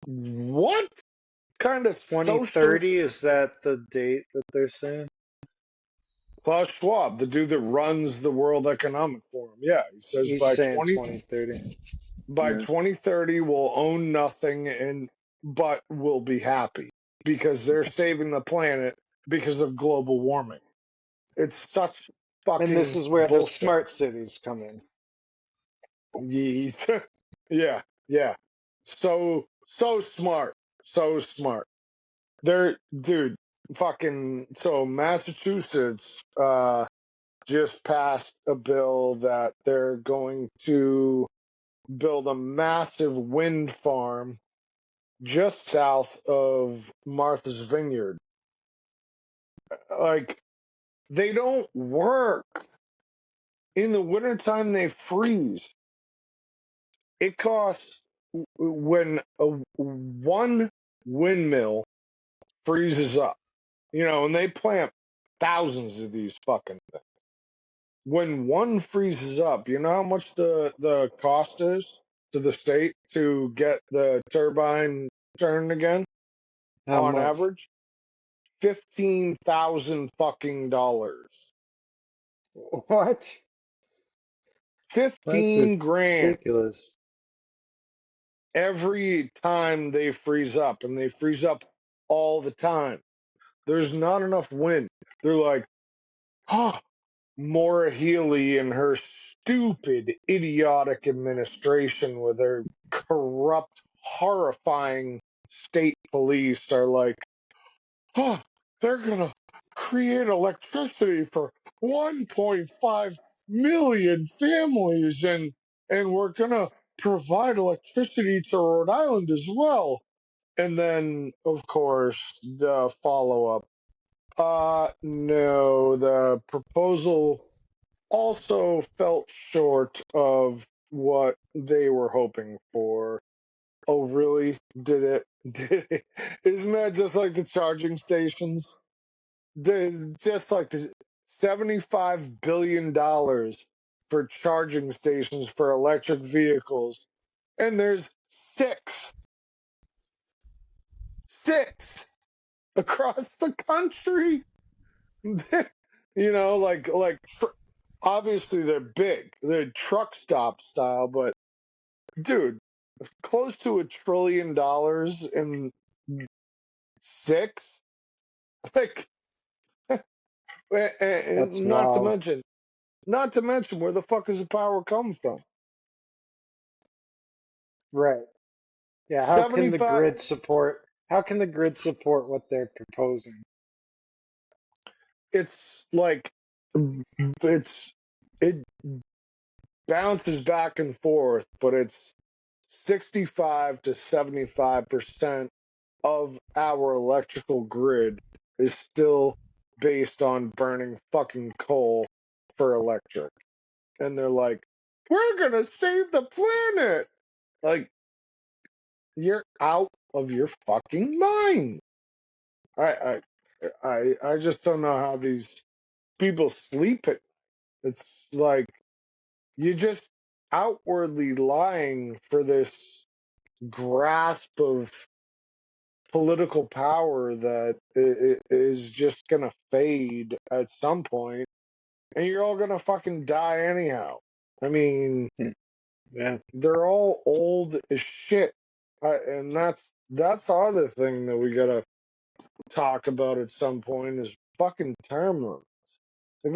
what kind of social... 2030, is that the date that they're saying? Klaus Schwab, the dude that runs the World Economic Forum. Yeah, he says He's by saying 2030, 2030 we'll own nothing but we'll be happy because they're saving the planet because of global warming. It's such fucking And this is where the bullshit. smart cities come in. Yeah. So smart. So smart. Dude, fucking, so Massachusetts just passed a bill that they're going to build a massive wind farm just south of Martha's Vineyard. Like, they don't work. In the wintertime, they freeze. It costs, when one windmill freezes up, and they plant thousands of these fucking things. When one freezes up, you know how much the cost is to the state to get the turbine turned again? How On much? average, $15,000 fucking dollars. What? 15 grand Ridiculous. every time they freeze up, and they freeze up all the time. There's not enough wind. They're like, Maura Healey and her stupid, idiotic administration with their corrupt, horrifying state police are like, they're gonna create electricity for 1.5 million families, and we're gonna provide electricity to Rhode Island as well. And then, of course, the follow-up. No, the proposal also fell short of what they were hoping for. Oh, really? Did it? Did it? Isn't that just like the charging stations? Just like the $75 billion for charging stations for electric vehicles. And there's six. across the country. Obviously they're big, they're truck stop style, but dude, close to $1 trillion in six, like, That's not to wild. mention, where the fuck is the power come from? Right. Yeah, how can the 75. grid support what they're proposing? It's like it bounces back and forth, but it's 65 to 75% of our electrical grid is still based on burning fucking coal for electric. And they're like, we're gonna save the planet. Like, you're out of your fucking mind. I just don't know how these people sleep it. It's like you're just outwardly lying for this grasp of political power that is just gonna fade at some point, and you're all gonna fucking die anyhow. I mean, Yeah. they're all old as shit, and that's the other thing that we gotta talk about at some point is fucking term limits. Like,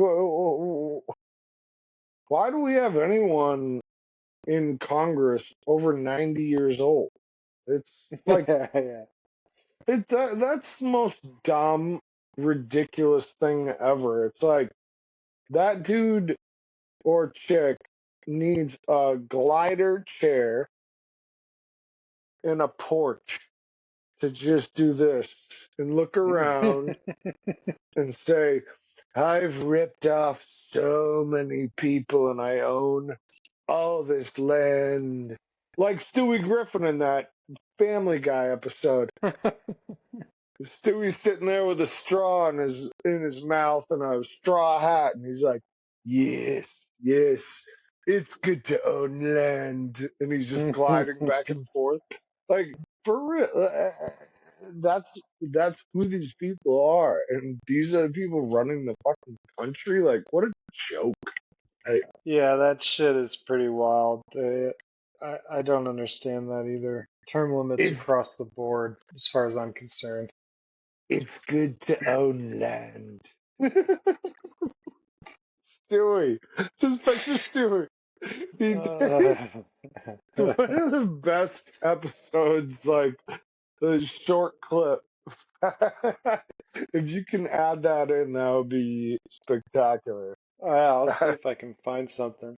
why do we have anyone in Congress over 90 years old? It's like Yeah. that's the most dumb, ridiculous thing ever. It's like that dude or chick needs a glider chair and a porch to just do this and look around and say, I've ripped off so many people and I own all this land. Like Stewie Griffin in that Family Guy episode. Stewie's sitting there with a straw in his mouth and a straw hat, and he's like, "Yes, yes, it's good to own land," and he's just gliding back and forth, like for real. That's who these people are, and these are the people running the fucking country. Like, what a joke! Yeah, that shit is pretty wild. I don't understand that either. Term limits It's across the board, as far as I'm concerned. it's good to own land. Stewie, just picture Stewie. He It's one of the best episodes, like the short clip. If you can add that in, that would be spectacular. Oh, yeah, I'll see if I can find something.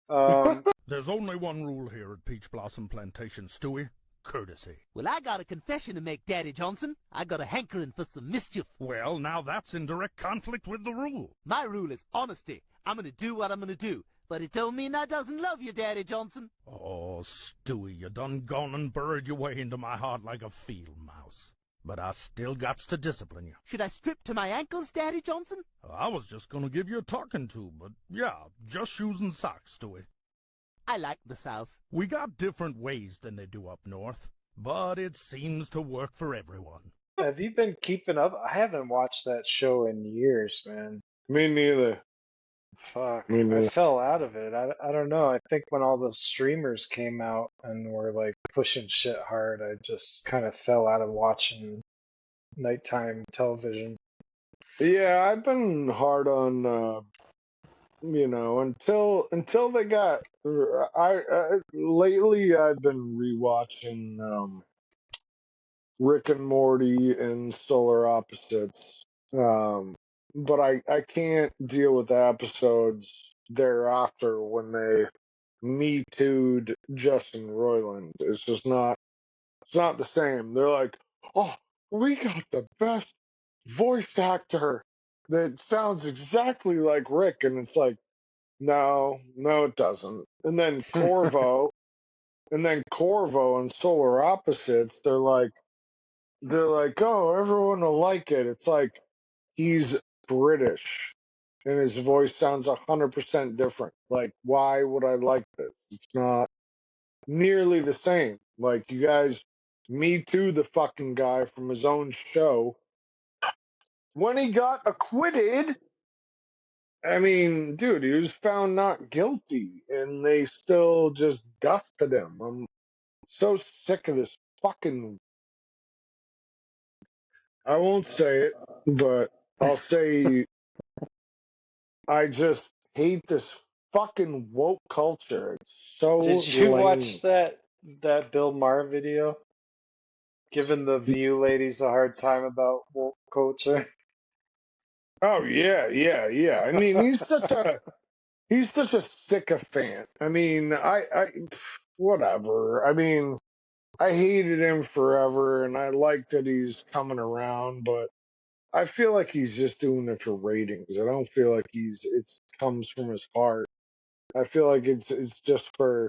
Um, There's only one rule here at Peach Blossom Plantation, Stewie. Courtesy. Well, I got a confession to make, Daddy Johnson. I got a hankering for some mischief. Well, now that's in direct conflict with the rule. My rule is honesty. I'm gonna do what I'm gonna do. But it don't mean I doesn't love you, Daddy Johnson. Oh, Stewie, you done gone and buried your way into my heart like a field mouse. But I still gots to discipline you. Should I strip to my ankles, Daddy Johnson? I was just gonna give you a talking to, but yeah, just shoes and socks, Stewie. I like the South. We got different ways than they do up north, but it seems to work for everyone. have you been keeping up? I haven't watched that show in years, man. Me neither. Fuck. Me I neither. fell out of it. I don't know. I think when all the streamers came out and were like pushing shit hard, I just kind of fell out of watching nighttime television. Yeah, I've been hard on, until they got. Lately I've been rewatching Rick and Morty and Solar Opposites. But I can't deal with the episodes thereafter when they Me Too'd Justin Roiland. It's just not. It's not the same. They're like, oh, we got the best voice actor that sounds exactly like Rick, and it's like, no, it doesn't. And then Corvo, and Solar Opposites, they're like, oh, everyone will like it. It's like he's British, and his voice sounds 100% different. Like, why would I like this? It's not nearly the same. Like, you guys, Me Too, the fucking guy from his own show, when he got acquitted, I mean, dude, he was found not guilty, and they still just dusted him. I'm so sick of this fucking. I won't say it, but I'll say I just hate this fucking woke culture. It's so Did you lame. watch that Bill Maher video? Giving the View ladies a hard time about woke culture. Oh yeah, yeah, yeah. I mean, he's such a sycophant. I mean, whatever. I mean, I hated him forever, and I like that he's coming around, but I feel like he's just doing it for ratings. I don't feel like it comes from his heart. I feel like it's just for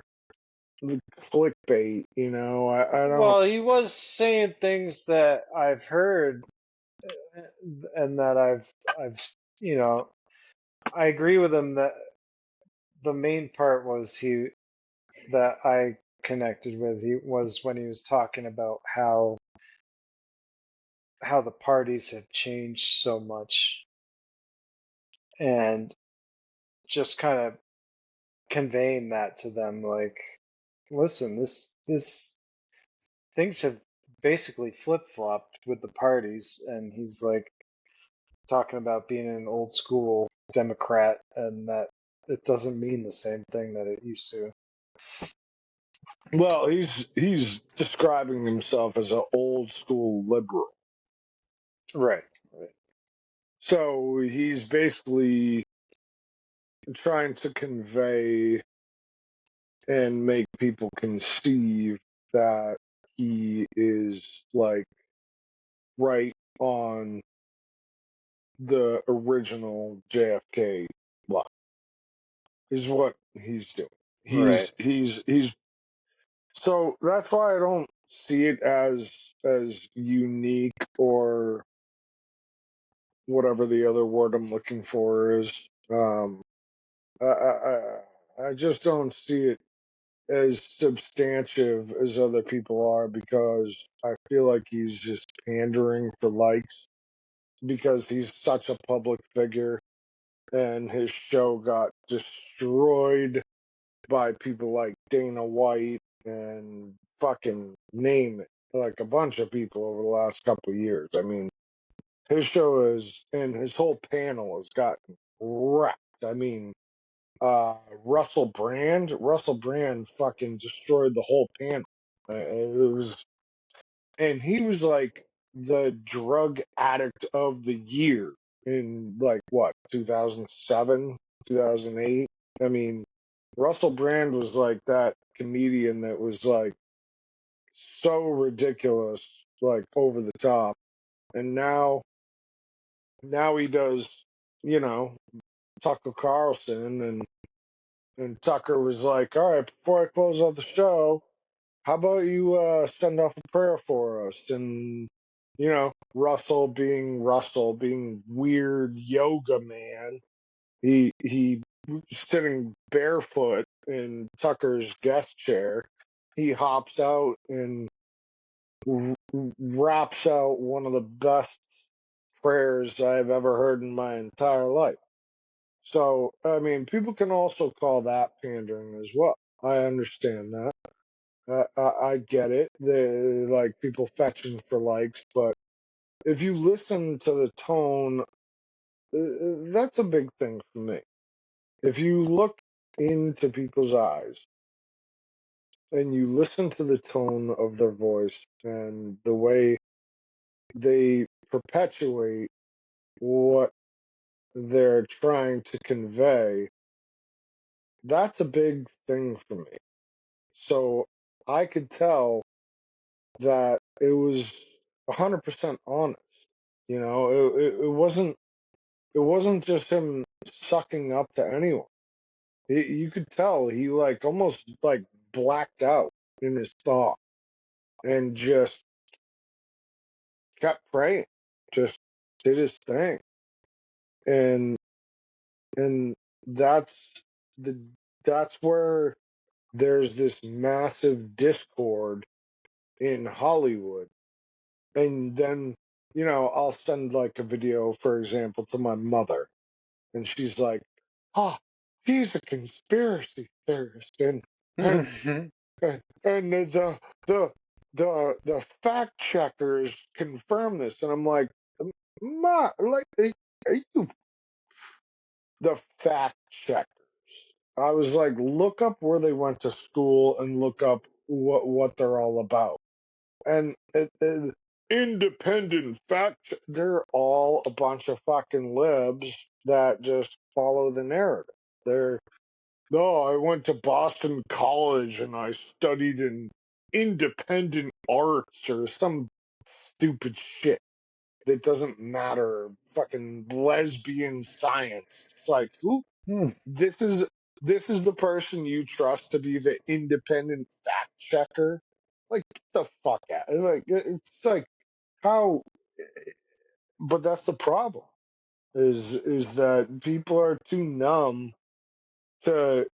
the clickbait, you know. I don't. Well, he was saying things that I've heard and that I've you know, I agree with him that the main part was he that I connected with he was when he was talking about how the parties have changed so much and just kind of conveying that to them like listen this things have basically flip-flopped with the parties and he's like talking about being an old school Democrat and that it doesn't mean the same thing that it used to. Well, he's describing himself as an old school liberal. Right. So he's basically trying to convey and make people conceive that he is like right on the original JFK line is what he's doing. Right. He's so that's why I don't see it as unique or whatever the other word I'm looking for is. I just don't see it as substantive as other people are because I feel like he's just pandering for likes because he's such a public figure and his show got destroyed by people like Dana White and fucking name it, like a bunch of people over the last couple of years. I mean, his show is and his whole panel has gotten wrecked. I mean, Russell Brand fucking destroyed the whole panel. It was, and he was like the drug addict of the year in like what 2007, 2008. I mean, Russell Brand was like that comedian that was like so ridiculous, like over the top, and now he does, you know, Tucker Carlson and Tucker was like, all right, before I close out the show, how about you send off a prayer for us? And, you know, Russell being weird yoga man, he sitting barefoot in Tucker's guest chair. He hops out and raps out one of the best prayers I've ever heard in my entire life. So, I mean, people can also call that pandering as well. I understand that. I get it. Like people fetching for likes, but if you listen to the tone, that's a big thing for me. If you look into people's eyes and you listen to the tone of their voice and the way they perpetuate what they're trying to convey, that's a big thing for me. So I could tell that it was 100% honest. You know, it wasn't just him sucking up to anyone. You could tell he like almost like blacked out in his thought and just kept praying, just did his thing, and and that's the that's where there's this massive discord in Hollywood, and then I'll send like a video, for example, to my mother, and she's like, "Ah, he's a conspiracy theorist," and and the fact checkers confirm this, and I'm like, "Ma, like, are you the fact checkers?" I was like, look up where they went to school and look up what they're all about. And independent fact, they're all a bunch of fucking libs that just follow the narrative. They're, no, I went to Boston College and I studied in independent arts or some stupid shit. It doesn't matter. Fucking lesbian science. It's like, who? This is the person you trust to be the independent fact checker? Like, get the fuck out. Like, it's like how. But that's the problem. Is that people are too numb to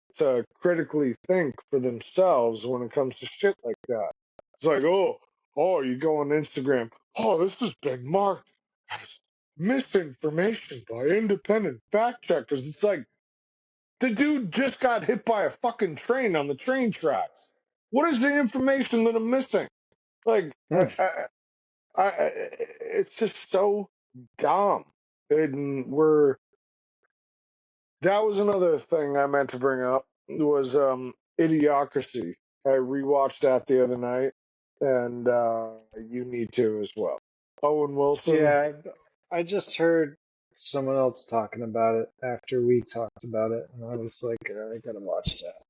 critically think for themselves when it comes to shit like that. It's like, you go on Instagram. Oh, this has been marked as misinformation by independent fact checkers. It's like, the dude just got hit by a fucking train on the train tracks. What is the information that I'm missing? Like, it's just so dumb. And that was another thing I meant to bring up was Idiocracy. I rewatched that the other night, and you need to as well. Owen Wilson. Yeah, I just heard someone else talking about it after we talked about it, and I was like, I gotta watch that.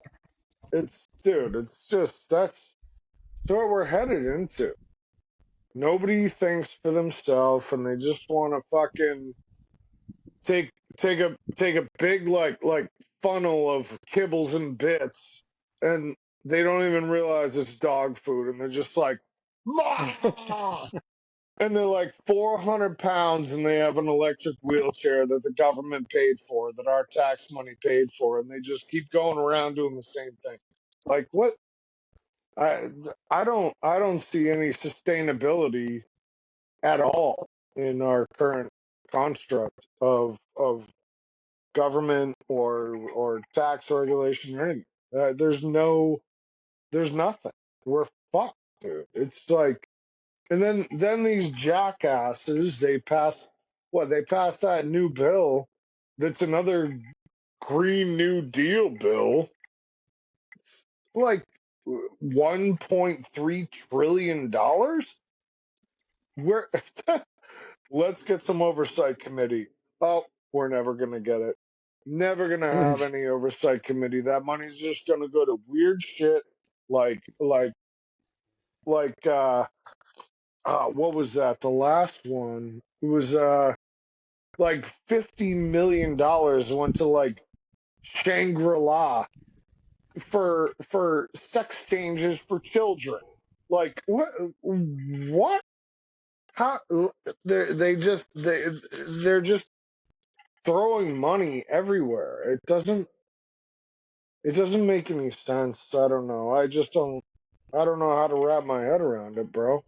It's just that's what we're headed into. Nobody thinks for themselves, and they just want to fucking take a big like funnel of kibbles and bits, and they don't even realize it's dog food, and they're just like, "Ah!" And they're like 400 pounds, and they have an electric wheelchair that the government paid for, that our tax money paid for, and they just keep going around doing the same thing. Like, what? I don't see any sustainability at all in our current construct of government or tax regulation or anything. There's nothing. We're fucked, dude. It's like, and then these jackasses, they pass that new bill that's another Green New Deal bill, like $1.3 trillion. Where let's get some oversight committee. Oh, we're never gonna get it. Never gonna have any oversight committee. That money's just gonna go to weird shit like what was that? The last one, it was like $50 million went to like Shangri-La for sex changes for children. Like, what? How they're just throwing money everywhere. It doesn't make any sense. I don't know. I don't know how to wrap my head around it, bro.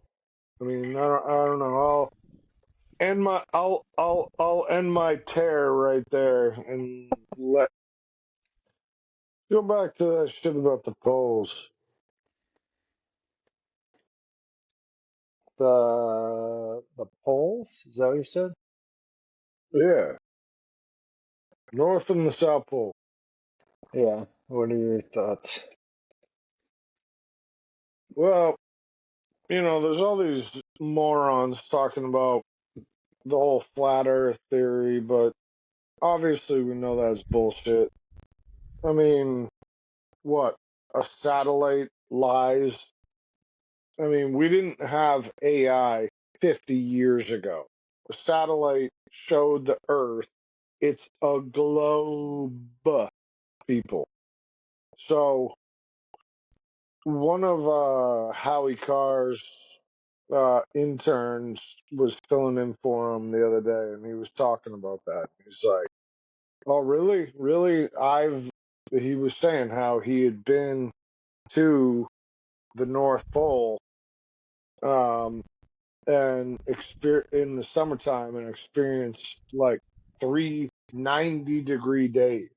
I mean, I don't know. I'll end my tear right there and go back to that shit about the polls. The polls? Is that what you said? Yeah. North and the South Pole. Yeah. What are your thoughts? Well, there's all these morons talking about the whole flat earth theory, but obviously we know that's bullshit. I mean, what? A satellite lies? I mean, we didn't have AI 50 years ago. A satellite showed the earth. It's a globe, people. So one of Howie Carr's interns was filling in for him the other day, and he was talking about that. He's like, "Oh, really? Really? He was saying how he had been to the North Pole, and in the summertime and experience like 3 90-degree days.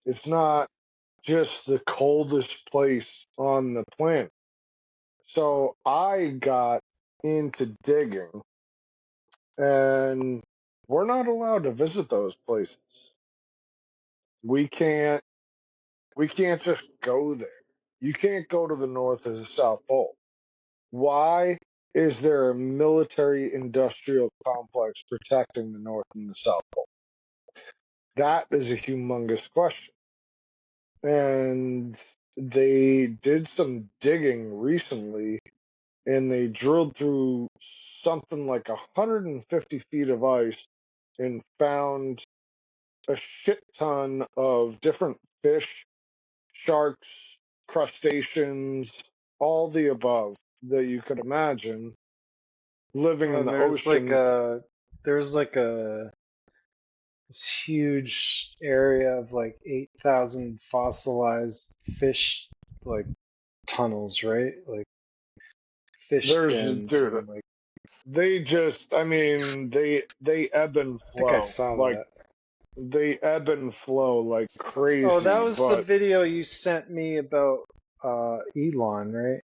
It's not just the coldest place on the planet. So I got into digging, and we're not allowed to visit those places. We can't just go there. You can't go to the North or the South Pole. Why is there a military industrial complex protecting the North and the South Pole? That is a humongous question. And they did some digging recently, and they drilled through something like 150 feet of ice and found a shit ton of different fish, sharks, crustaceans, all the above that you could imagine living in And the ocean. there's like a this huge area of like 8,000 fossilized fish like tunnels, right? Like fish There's, dens dude, and like I mean, they ebb and I think I flow. saw Like, that. they ebb and flow like Oh, that crazy, was the but video you sent me about Elon, right?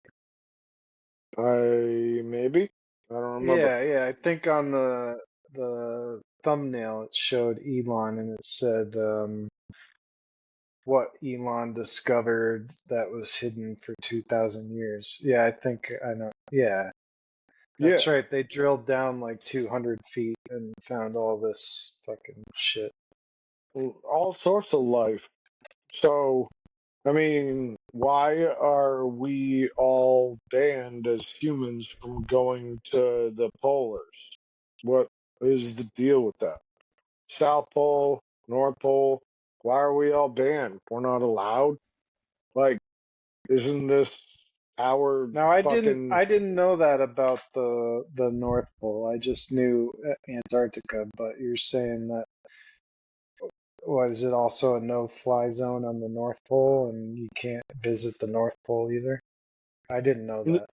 maybe? I don't remember. Yeah, I think on the thumbnail it showed Elon and it said what Elon discovered that was hidden for 2,000 years. Yeah, I think I know. Yeah, Yeah, that's right. They drilled down like 200 feet and found all this fucking shit. all sorts of life. So, I mean, why are we all banned as humans from going to the polars? What is the deal with that? South Pole, North Pole, why are we all banned? We're not allowed? Like, isn't this our Now fucking. I didn't know that about the North Pole. I just knew Antarctica, but you're saying that what is it also a no-fly zone on the North Pole and you can't visit the North Pole either? I didn't know that.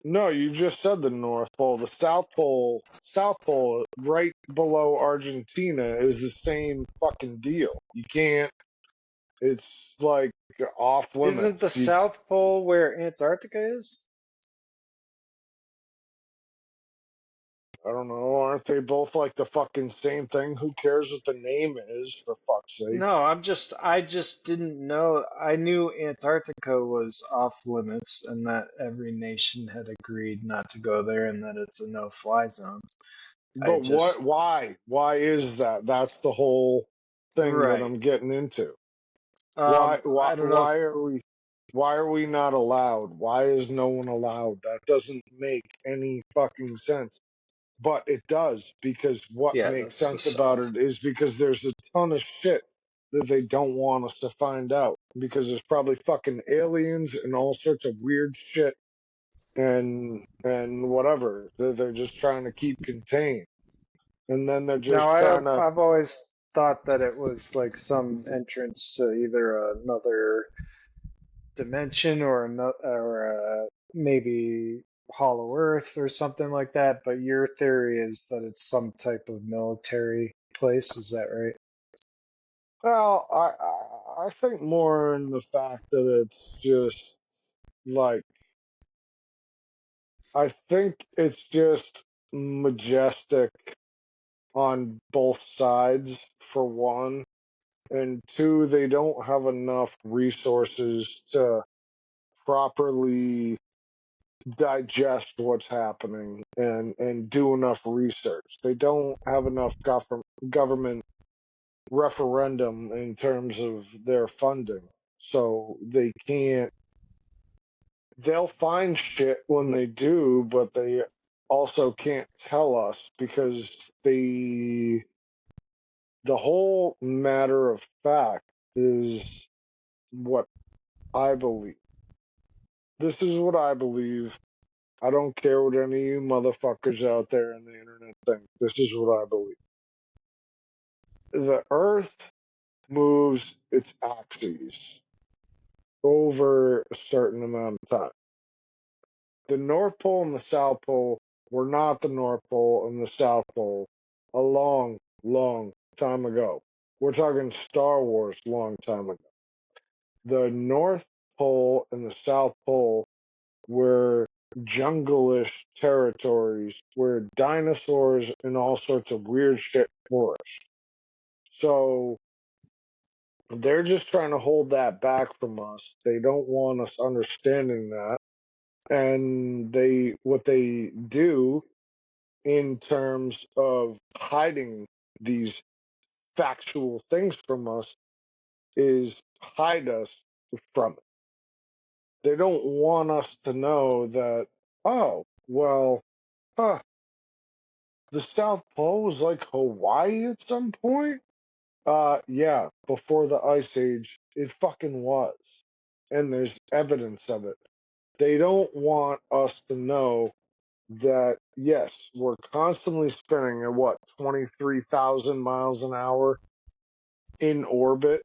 No, you just said the North Pole. The South Pole, right below Argentina, is the same fucking deal. You can't. It's like off Isn't the limits. South Pole where Antarctica is? I don't know. Aren't they both like the fucking same thing? Who cares what the name is, for fuck's sake? No, I just didn't know. I knew Antarctica was off limits and that every nation had agreed not to go there and that it's a no-fly zone. I But what? just, Why? Why is that? That's the whole thing that right. I'm getting into. Why? Why? I don't know if, Why are we? Why are we not allowed? Why is no one allowed? That doesn't make any fucking sense. But it does, because what yeah, makes that's the sense about South. it is because there's a ton of shit that they don't want us to find out, because there's probably fucking aliens and all sorts of weird shit and whatever that they're just trying to keep contained, and then they're Now, just trying to. I've always thought that it was like some entrance to either another dimension or maybe Hollow Earth or something like that. But your theory is that it's some type of military place. Is that right? Well, I think more in the fact that it's just like, I think it's just majestic on both sides, for one, and two, they don't have enough resources to properly digest what's happening and do enough research. They don't have enough government referendum in terms of their funding. So they can't. They'll find shit when they do, but they also can't tell us, because the whole matter of fact is what I believe. This is what I believe. I don't care what any of you motherfuckers out there on the internet think. This is what I believe. The Earth moves its axes over a certain amount of time. The North Pole and the South Pole were not the North Pole and the South Pole a long, long time ago. We're talking Star Wars long time ago. The North Pole and the South Pole were jungle-ish territories where dinosaurs and all sorts of weird shit flourished. So they're just trying to hold that back from us. They don't want us understanding that. And what they do in terms of hiding these factual things from us is hide us from it. They don't want us to know that, oh, well, huh, the South Pole was like Hawaii at some point? Yeah, before the Ice Age, it fucking was. And there's evidence of it. They don't want us to know that, yes, we're constantly spinning at what, 23,000 miles an hour in orbit,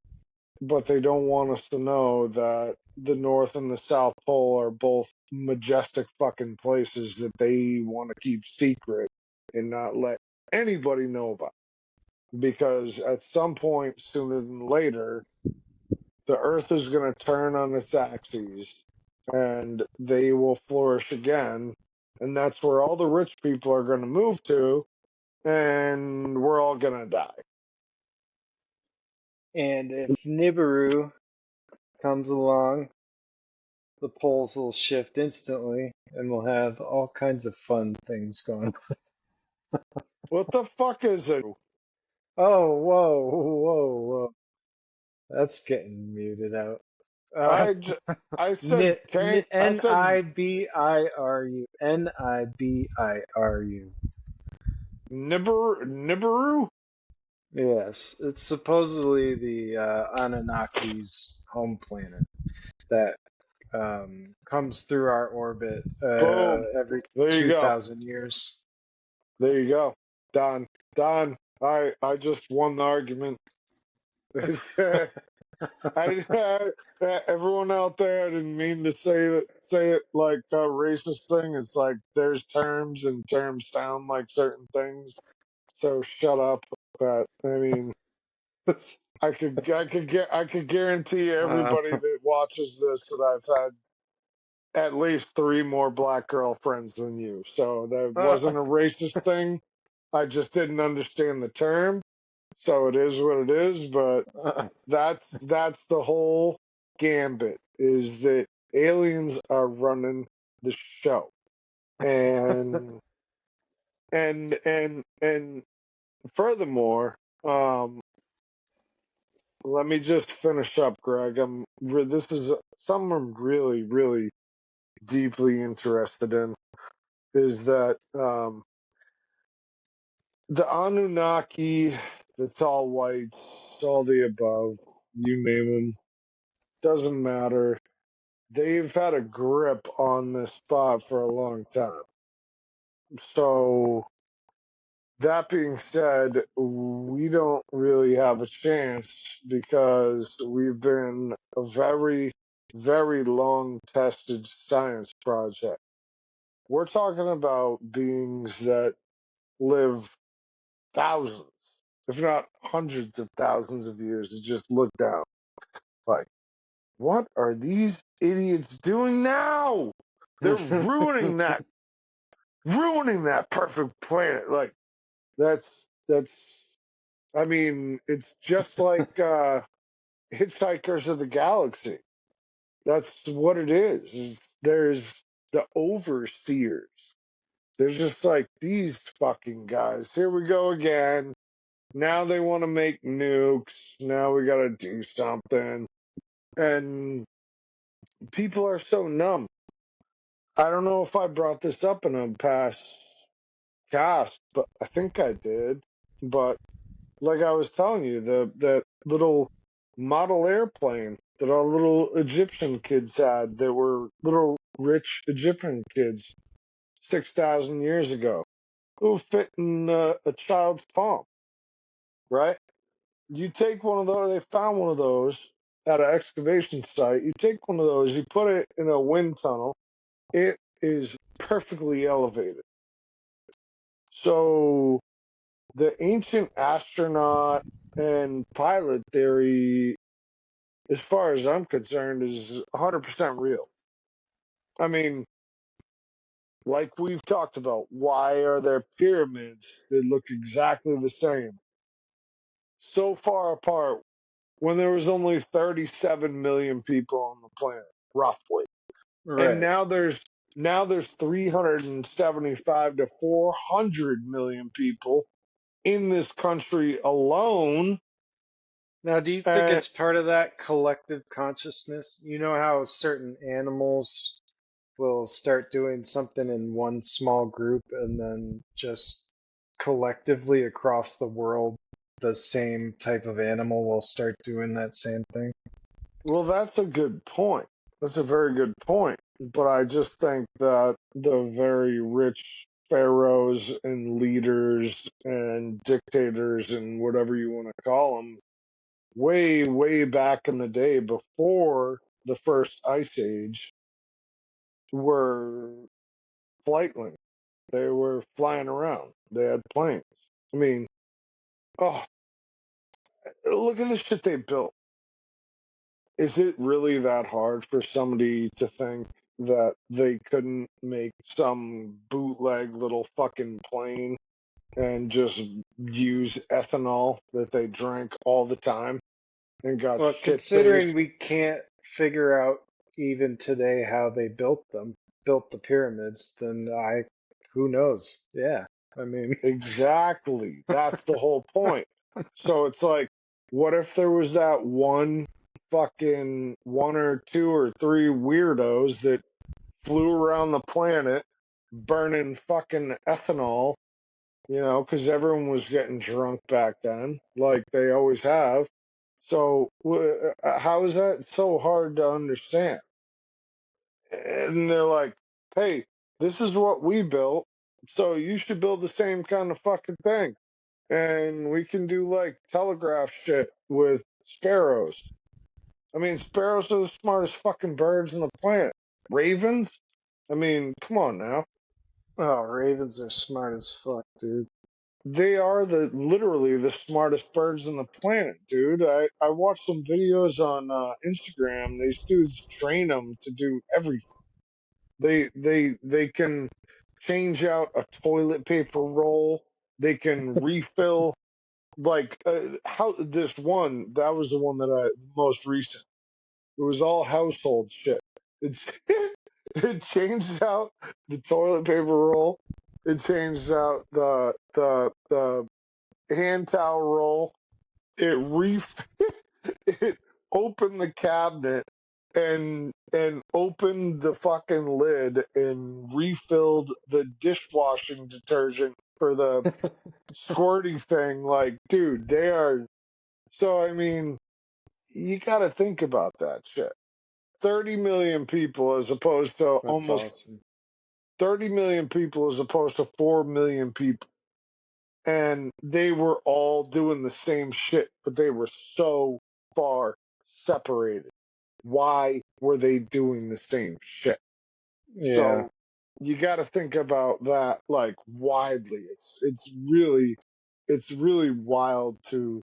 but they don't want us to know that the North and the South Pole are both majestic fucking places that they want to keep secret and not let anybody know about. Because at some point, sooner than later, the Earth is going to turn on its axes and they will flourish again. And that's where all the rich people are going to move to, and we're all going to die. And if Nibiru comes along, the poles will shift instantly, and we'll have all kinds of fun things going on. What the fuck is it? Oh, whoa, whoa, whoa. That's getting muted out. I said, I said, Nibiru. Nibiru. Nibiru? Yes, it's supposedly the Anunnaki's home planet that comes through our orbit Boom. every There you go. 2,000 years. There you go. Done. Done. I just won the argument. Everyone out there, I didn't mean to say it like a racist thing. It's like there's terms and terms sound like certain things. So shut up. But I mean, I could guarantee everybody that watches this that I've had at least 3 more black girlfriends than you. So that wasn't a racist thing. I just didn't understand the term. So it is what it is, but that's the whole gambit, is that aliens are running the show. And and furthermore, let me just finish up, Greg. This is something I'm really, really deeply interested in, is that the Anunnaki, the tall whites, all the above, you name them, doesn't matter. They've had a grip on this spot for a long time. So, that being said, we don't really have a chance because we've been a very, very long tested science project. We're talking about beings that live thousands, if not hundreds of thousands of years, to just look down. Like, what are these idiots doing now? They're ruining that perfect planet. Like, that's I mean, it's just like Hitchhikers of the Galaxy. That's what it is. There's the overseers. They're just like, these fucking guys. Here we go again. Now they want to make nukes. Now we got to do something. And people are so numb. I don't know if I brought this up in a past cast, but I think I did. But like I was telling you, that little model airplane that all little Egyptian kids had, that were little rich Egyptian kids 6,000 years ago, who fit in a child's palm, right? You take one of those, they found one of those at an excavation site. You take one of those, you put it in a wind tunnel, it is perfectly elevated. So the ancient astronaut and pilot theory, as far as I'm concerned, is 100% real. I mean, like we've talked about, why are there pyramids that look exactly the same, so far apart, when there was only 37 million people on the planet, roughly? And Right. now there's 375 to 400 million people in this country alone. Now, do you think And it's part of that collective consciousness? You know how certain animals will start doing something in one small group and then just collectively across the world, the same type of animal will start doing that same thing? well, that's a good point. That's a very good point. But I just think that the very rich pharaohs and leaders and dictators and whatever you want to call them, way, way back in the day before the first ice age, were flightling. They were flying around. They had planes. I mean, oh, look at the shit they built. Is it really that hard for somebody to think that they couldn't make some bootleg little fucking plane and just use ethanol that they drank all the time and got Well, shit considering faced? we can't figure out even today how they built the pyramids, then who knows? Yeah. I mean, Exactly. That's the whole point. So it's like, what if there was that one fucking one or two or three weirdos that flew around the planet burning fucking ethanol, because everyone was getting drunk back then, like they always have. So how is that so hard to understand? And they're like, hey, this is what we built, so you should build the same kind of fucking thing. And we can do like telegraph shit with sparrows. I mean, sparrows are the smartest fucking birds on the planet. Ravens? I mean, come on now. oh, ravens are smart as fuck, dude. They are literally the smartest birds on the planet, dude. I watched some videos on Instagram. These dudes train them to do everything. They can change out a toilet paper roll. They can refill, like, how this one, that was the one that I most recent. It was all household shit. It's it changed out the toilet paper roll. It changed out the hand towel roll. It it opened the cabinet and opened the fucking lid and refilled the dishwashing detergent for the squirty thing. Like, dude, they are. So I mean, you got to think about that shit. 30 million people as opposed to That's almost awesome. 30 million people as opposed to 4 million people. And they were all doing the same shit, but they were so far separated. Why were they doing the same shit? Yeah. So you got to think about that like widely. It's really wild to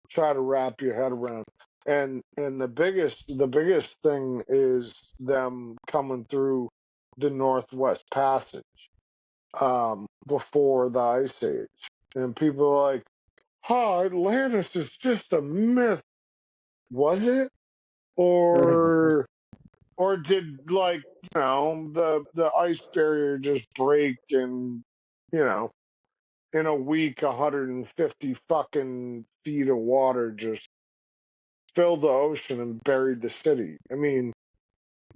try to wrap your head around. And the biggest thing is them coming through the Northwest Passage before the Ice Age. And people are like, "Oh, Atlantis is just a myth." Was it? Or did, like, the ice barrier just break and, in a week 150 fucking feet of water just filled the ocean and buried the city? I mean,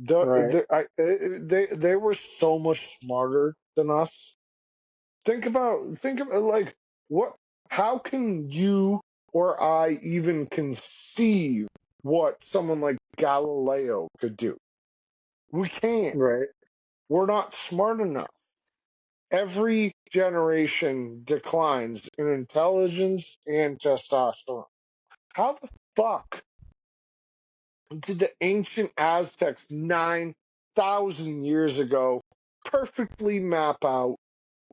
Right. they were so much smarter than us. Think about like, what? How can you or I even conceive what someone like Galileo could do? We can't. Right. We're not smart enough. Every generation declines in intelligence and testosterone. How the fuck did the ancient Aztecs 9,000 years ago perfectly map out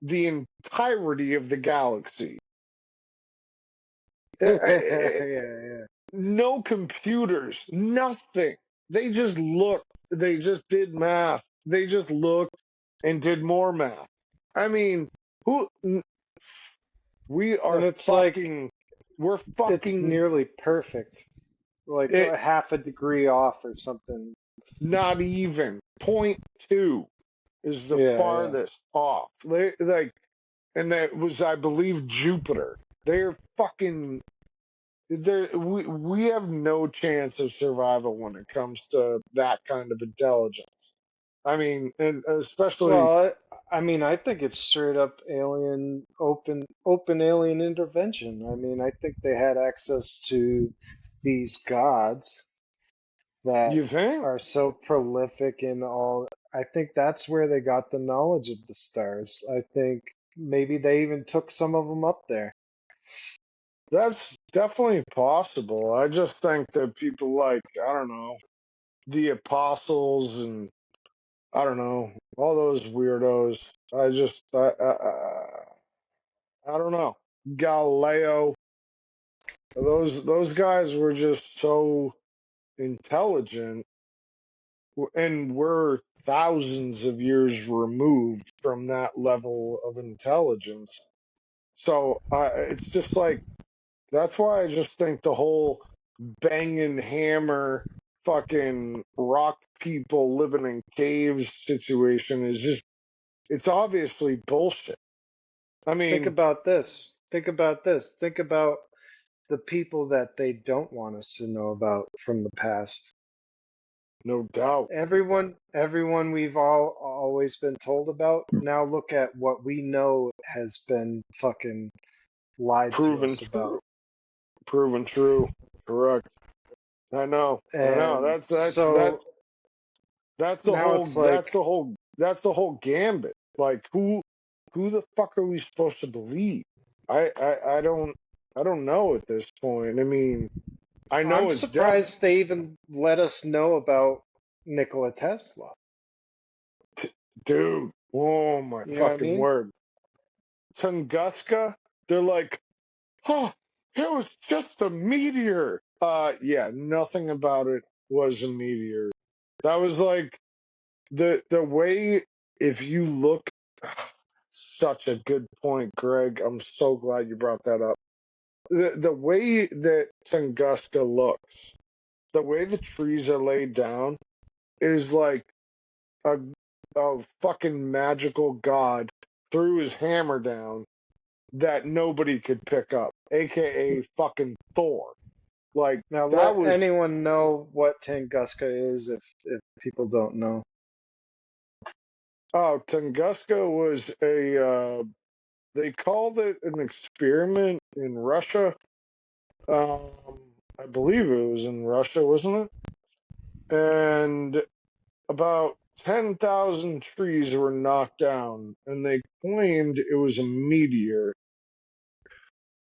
the entirety of the galaxy. Yeah. No computers, nothing. They just looked. They just did math. They just looked and did more math. I mean, who? We are And it's like fucking. We're it's fucking nearly perfect, like it. a half a degree off or something. Not even 0.2 is the Yeah. farthest off. They like, and that was, I believe, Jupiter. They're fucking. We have no chance of survival when it comes to that kind of intelligence. I mean, and especially Well, I mean, I think it's straight up alien, open alien intervention. I mean, I think they had access to these gods that you think are so prolific in all. I think that's where they got the knowledge of the stars. I think maybe they even took some of them up there. that's definitely possible. I just think that people like, I don't know, the apostles and I don't know, all those weirdos. I don't know. Galileo, those guys were just so intelligent, and we're thousands of years removed from that level of intelligence. So it's just like, that's why I just think the whole bang and hammer fucking rock people living in caves situation is just, it's obviously bullshit. I Think mean, about this. Think about this. Think about the people that they don't want us to know about from the past. no doubt. Everyone we've all always been told about. Now look at what we know has been fucking lied to Proven us about. true. Proven true. Correct. I know. And That's so the now whole it's like, that's the whole gambit. Like who the fuck are we supposed to believe? I don't know at this point. I mean, I know I'm it's definitely. surprised they even let us know about Nikola Tesla. Dude, oh my You know what I fucking mean? word. Tunguska, they're like, oh, it was just a meteor. Yeah, nothing about it was a meteor. That was like the way, if you look, such a good point, Greg. I'm so glad you brought that up. The way that Tunguska looks, the way the trees are laid down, is like a fucking magical god threw his hammer down that nobody could pick up, aka fucking Thor. Like Now that let was anyone know what Tunguska is if people don't know. Tunguska was a they called it an experiment in Russia. I believe it was in Russia, wasn't it? And about 10,000 trees were knocked down, and they claimed it was a meteor.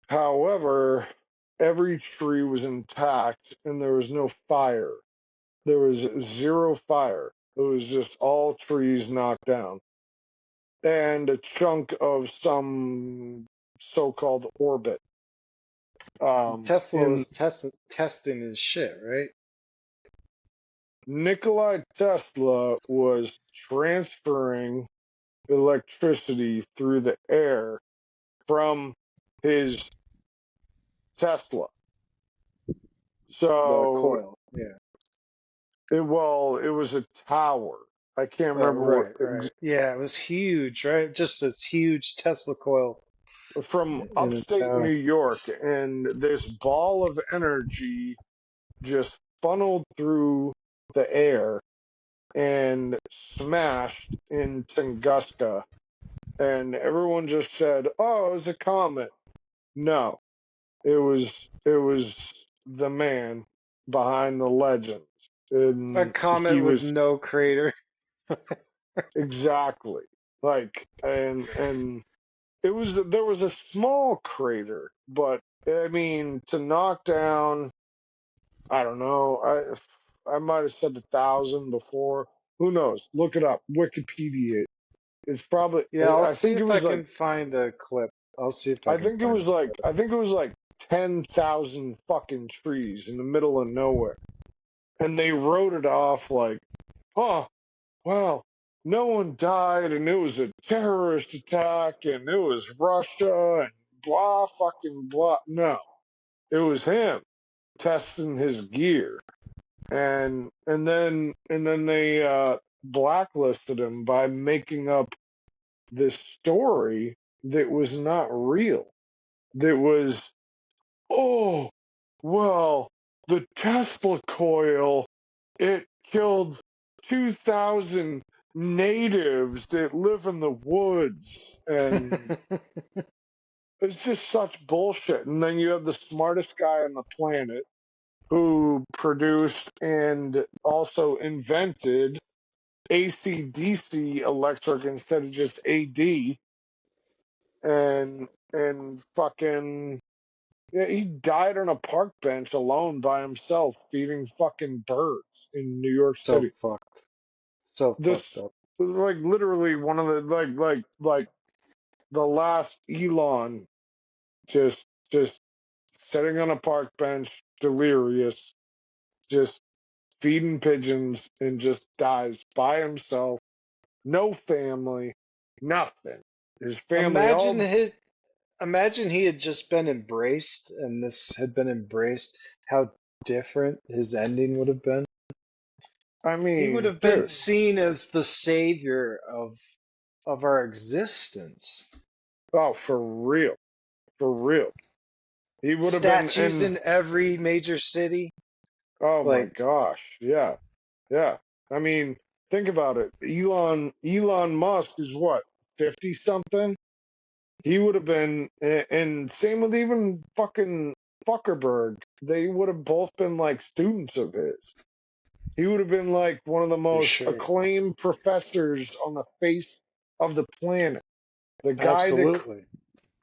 However, every tree was intact and there was no fire. There was zero fire. It was just all trees knocked down. And a chunk of some so-called orbit. Tesla In was testing his shit, right? Nikola Tesla was transferring electricity through the air from his Tesla. The So coil. Yeah. it was a tower. I can't remember Right. Yeah, it was huge, right? Just this huge Tesla coil from in a upstate New tower. York, and this ball of energy just funneled through the air and smashed in Tunguska, and everyone just said, "Oh, it was a comet." No, it was the man behind the legend, A and he comet with was no crater. exactly like, and there was a small crater, but I mean, to knock down, I don't know, I might have said 1,000 before. Who knows? Look it up. Wikipedia it. It's probably. Yeah, I'll I see think it if I was can like. find a clip. I'll see if I I can think it find was a like. clip. I think it was like 10,000 fucking trees in the middle of nowhere, and they wrote it off like, "Oh, well, no one died, and it was a terrorist attack, and it was Russia, and blah fucking blah." No, it was him testing his gear, and then they blacklisted him by making up this story that was not real. That was, oh, well, the Tesla coil, it killed 2,000 natives that live in the woods, and it's just such bullshit. And then you have the smartest guy on the planet who produced and also invented AC/DC electric instead of just AD, and fucking yeah, he died on a park bench alone by himself feeding fucking birds in New York So City. fucked. So fucked This up. was like literally one of the like the last Elon, just sitting on a park bench, delirious, just feeding pigeons, and just dies by himself. No family, nothing. His family Imagine all. his Imagine he had just been embraced and this had been embraced, how different his ending would have been. I He would mean, have been dude. seen as the savior of our existence. Oh, for real, for real. He would have been Statues in. in every major city. Oh my Like, gosh, yeah, yeah. I mean, think about it. Elon Musk is what, 50 something? He would have been, and same with even fucking Zuckerberg. They would have both been like students of his. He would have been like one of the for most sure. acclaimed professors on the face of the planet. The guy that Absolutely.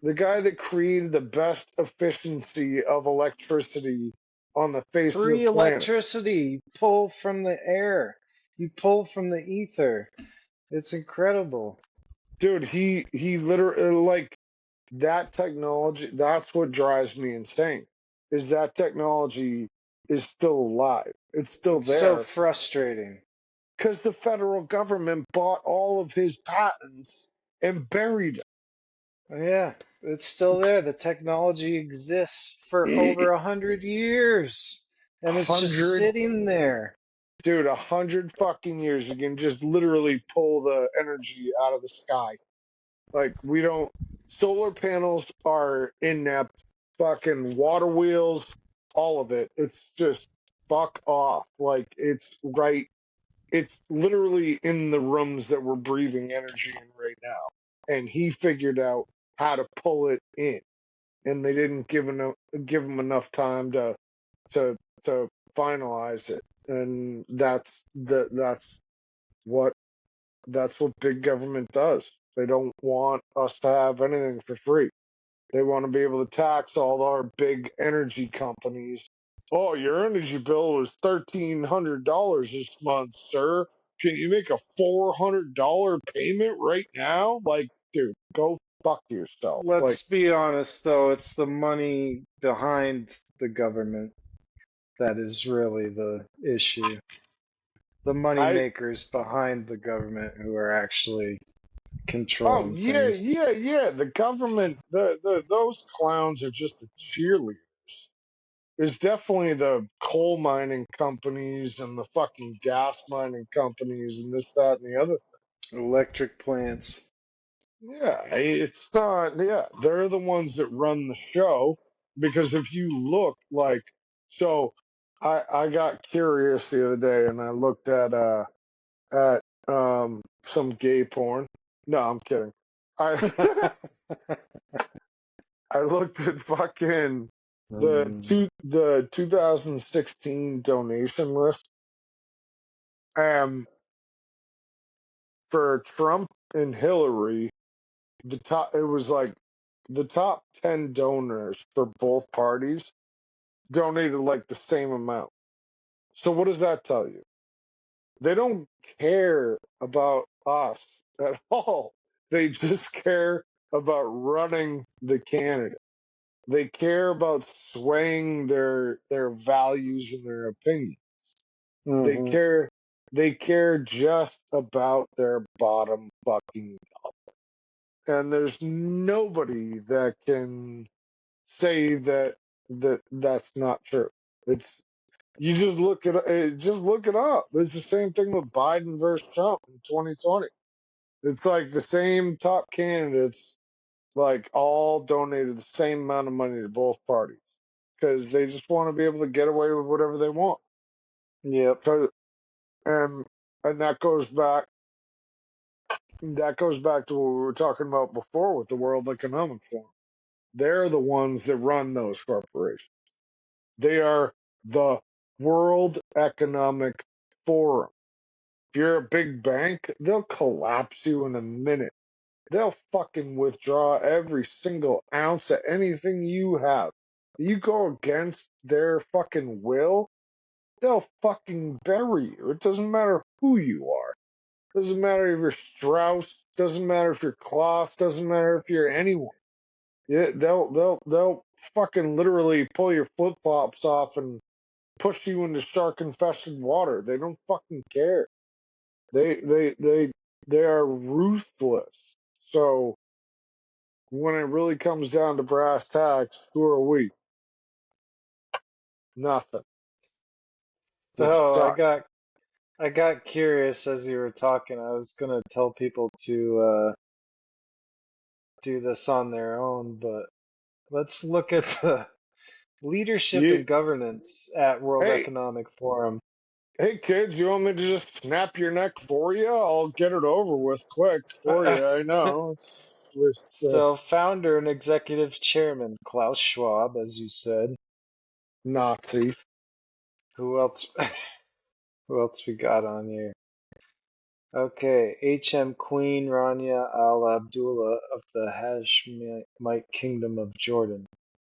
the guy that created the best efficiency of electricity on the face of the Free planet. electricity, pull from the air. You pull from the ether. It's incredible. Dude, he literally like that technology, that's what drives me insane. Is that technology is still alive. It's still It's so there frustrating. because the federal government bought all of his patents and buried Yeah, it's still there. The technology exists for them. over 100 years, and it's just 100 sitting there. Dude, 100 fucking years, you can just literally pull the energy out of the sky. Like, we don't. Solar panels are inept. Fucking water wheels, all of it. It's just fuck off. Like, it's right. It's literally in the rooms that we're breathing energy in right now. And he figured out how to pull it in. And they didn't give him enough time to to finalize it. And what that's what big government does. They don't want us to have anything for free. They want to be able to tax all our big energy companies. Oh, your energy bill was $1,300 this month, sir. Can you make a $400 payment right now? Like, dude, go fuck yourself. Like, Let's be honest, though, it's the money behind the government that is really the issue. The money I makers behind the government who are actually oh controlling yeah, things. yeah. The government, the those clowns are just the cheerleaders. It's definitely the coal mining companies and the fucking gas mining companies and this, that, and the other. Electric plants. Yeah, it's not. Yeah, they're the ones that run the show. Because if you look like, so, I got curious the other day and I looked at some gay porn. No, I'm kidding. I I looked at fucking the 2016 donation list, and for Trump and Hillary, it was like the top 10 donors for both parties donated like the same amount. So what does that tell you? They don't care about us at all. They just care about running the candidate. They care about swaying their values and their opinions. They Hmm. care just about their bottom fucking dollar. And there's nobody that can say that's not true. It's you just look it up. It's the same thing with Biden versus Trump in 2020. It's like the same top candidates like all donated the same amount of money to both parties because they just want to be able to get away with whatever they want. Yep. 'Cause- and that goes back to what we were talking about before with the World Economic Forum. They're the ones that run those corporations. They are the World Economic Forum. If you're a big bank, they'll collapse you in a minute. They'll fucking withdraw every single ounce of anything you have. You go against their fucking will, they'll fucking bury you. It doesn't matter who you are. Doesn't matter if you're Strauss. Doesn't matter if you're Klaus. Doesn't matter if you're anyone. Yeah, they'll fucking literally pull your flip flops off and push you into shark infested water. They don't fucking care. They are ruthless. So when it really comes down to brass tacks, who are we? Nothing. It Oh, sucks. I got curious as you were talking. I was gonna tell people to do this on their own, but let's look at the leadership You, and governance at World hey, Economic Forum. hey kids, you want me to just snap your neck for you? I'll get it over with quick for you. I know. It's with So, founder and executive chairman Klaus Schwab, as you said. Nazi. Who else? Who else we got on here? Okay, HM Queen Rania Al Abdullah of the Hashemite Kingdom of Jordan.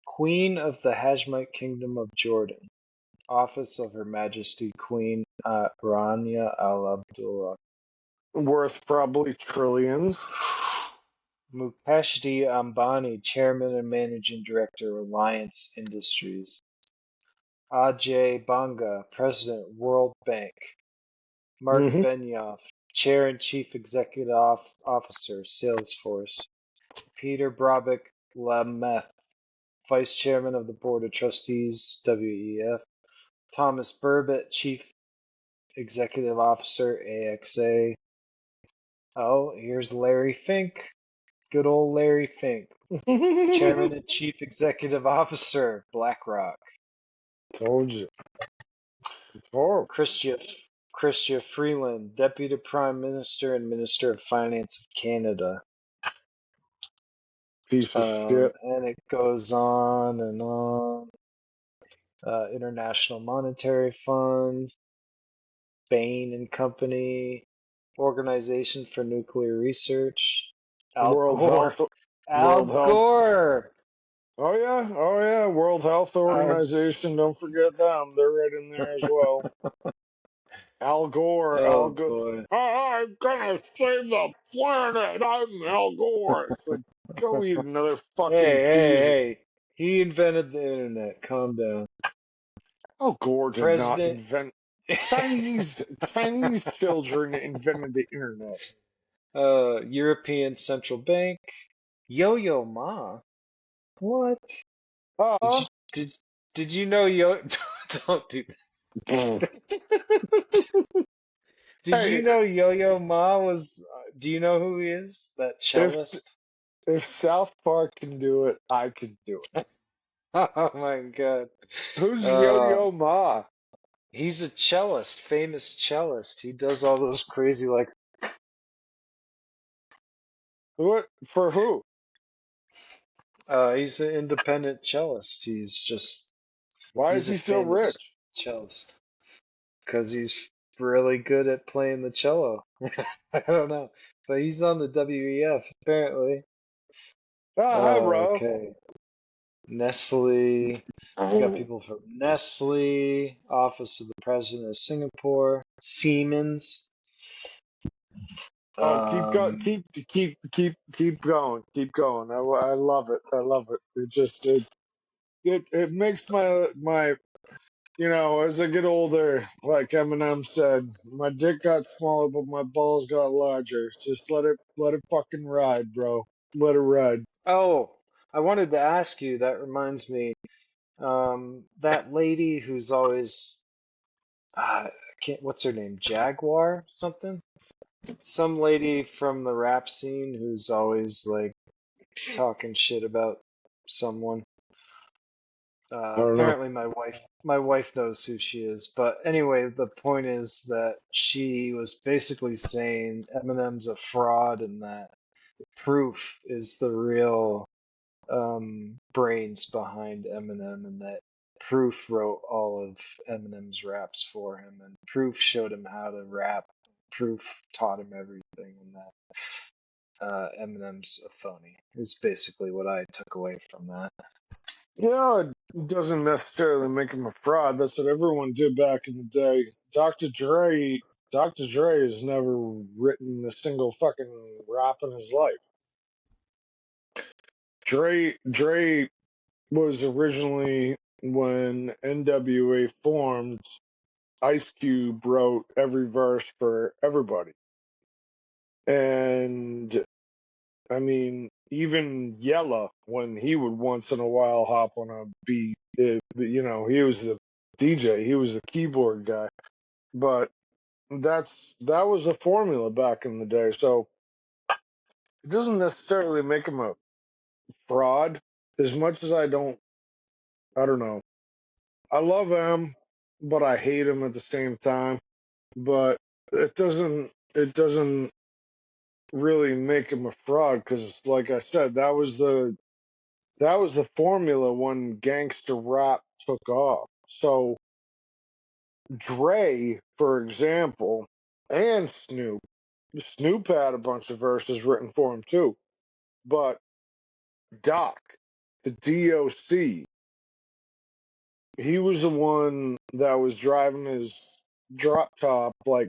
Queen of the Hashemite Kingdom of Jordan. Office of Her Majesty Queen Rania Al Abdullah. Worth probably trillions. Mukesh D. Ambani, Chairman and Managing Director, Reliance Industries. Ajay Banga, President, World Bank. Mark Mm-hmm. Benioff, Chair and Chief Executive Officer, Salesforce. Peter Brabeck Lameth, Vice Chairman of the Board of Trustees, WEF. Thomas Burbett, Chief Executive Officer, AXA. Oh, here's Larry Fink. Good old Larry Fink, Chairman and Chief Executive Officer, BlackRock. Told you. It's horrible. Chrystia Freeland, Deputy Prime Minister and Minister of Finance of Canada. Piece of shit. And it goes on and on. International Monetary Fund, Bain and Company, Organization for Nuclear Research, Al World Gore. Health. Al World Health. Gore. Oh yeah. World Health Organization. Don't forget them. They're right in there as well. Al Gore. Oh, Al Gore. boy. I'm gonna save the planet. I'm Al Gore. It's like, go eat another fucking cheese. Hey. He invented the internet. Calm down. Al Gore did not President. invent. Chinese children invented the internet. European Central Bank. Yo-Yo Ma. What? Did you know Don't do this. Did you know Yo-Yo Ma was? Do you know who he is? That cellist. If South Park can do it, I can do it. Oh my god. Who's Yo-Yo Ma? He's a cellist, famous cellist. He does all those crazy like. What for? Who? He's an independent cellist. He's just. Why is he so rich? Cellist. Because he's really good at playing the cello. I don't know, but he's on the WEF apparently. Hi, bro. Okay. Nestle. It's got people from Nestle, Office of the President of Singapore, Siemens, Oh, keep go, Um, keep going, keep going. I love it. I love it. It makes my as I get older, like Eminem said, my dick got smaller, but my balls got larger. Just let it fucking ride, bro. Let it ride. oh, I wanted to ask you. That reminds me. That lady who's always I can't. What's her name? Jaguar something? Some lady from the rap scene who's always like talking shit about someone. I don't know. Apparently my wife knows who she is. But anyway, the point is that she was basically saying Eminem's a fraud and that Proof is the real brains behind Eminem and that Proof wrote all of Eminem's raps for him and Proof showed him how to rap. Proof taught him everything and that Eminem's a phony is basically what I took away from that. It doesn't necessarily make him a fraud. That's what everyone did back in the day. Dr. Dre has never written a single fucking rap in his life. Dre was originally when NWA formed. Ice Cube wrote every verse for everybody, and I mean, even Yella, when he would once in a while hop on a beat, he was the DJ, he was the keyboard guy. But that was the formula back in the day. So it doesn't necessarily make him a fraud. As much as I don't know. I love him, but I hate him at the same time. But it doesn't really make him a fraud because, like I said, that was the formula when gangster rap took off. So Dre, for example, and Snoop had a bunch of verses written for him too. But Doc, the DOC, he was the one that was driving his drop top like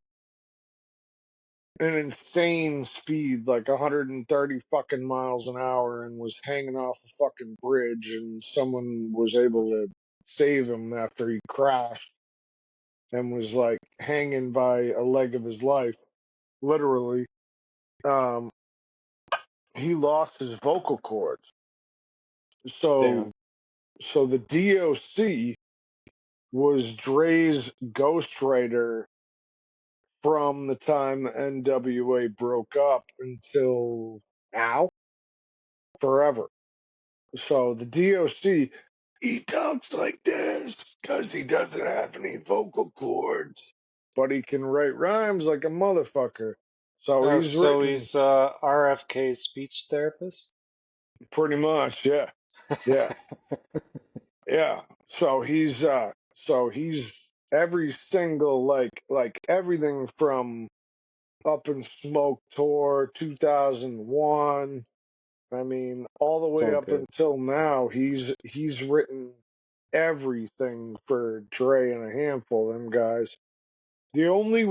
an insane speed, like 130 fucking miles an hour, and was hanging off a fucking bridge, and someone was able to save him after he crashed and was like hanging by a leg of his life, literally. Um, he lost his vocal cords. So, Damn. so the DOC was Dre's ghostwriter from the time the NWA broke up until now, forever. So the DOC, he talks like this because he doesn't have any vocal cords, but he can write rhymes like a motherfucker. So Oh, he's so written he's RFK's speech therapist? pretty much, yeah, yeah, yeah. So he's every single like everything from Up in Smoke Tour 2001. I mean, all the way So up good. until now, he's written everything for Dre and a handful of them guys. The only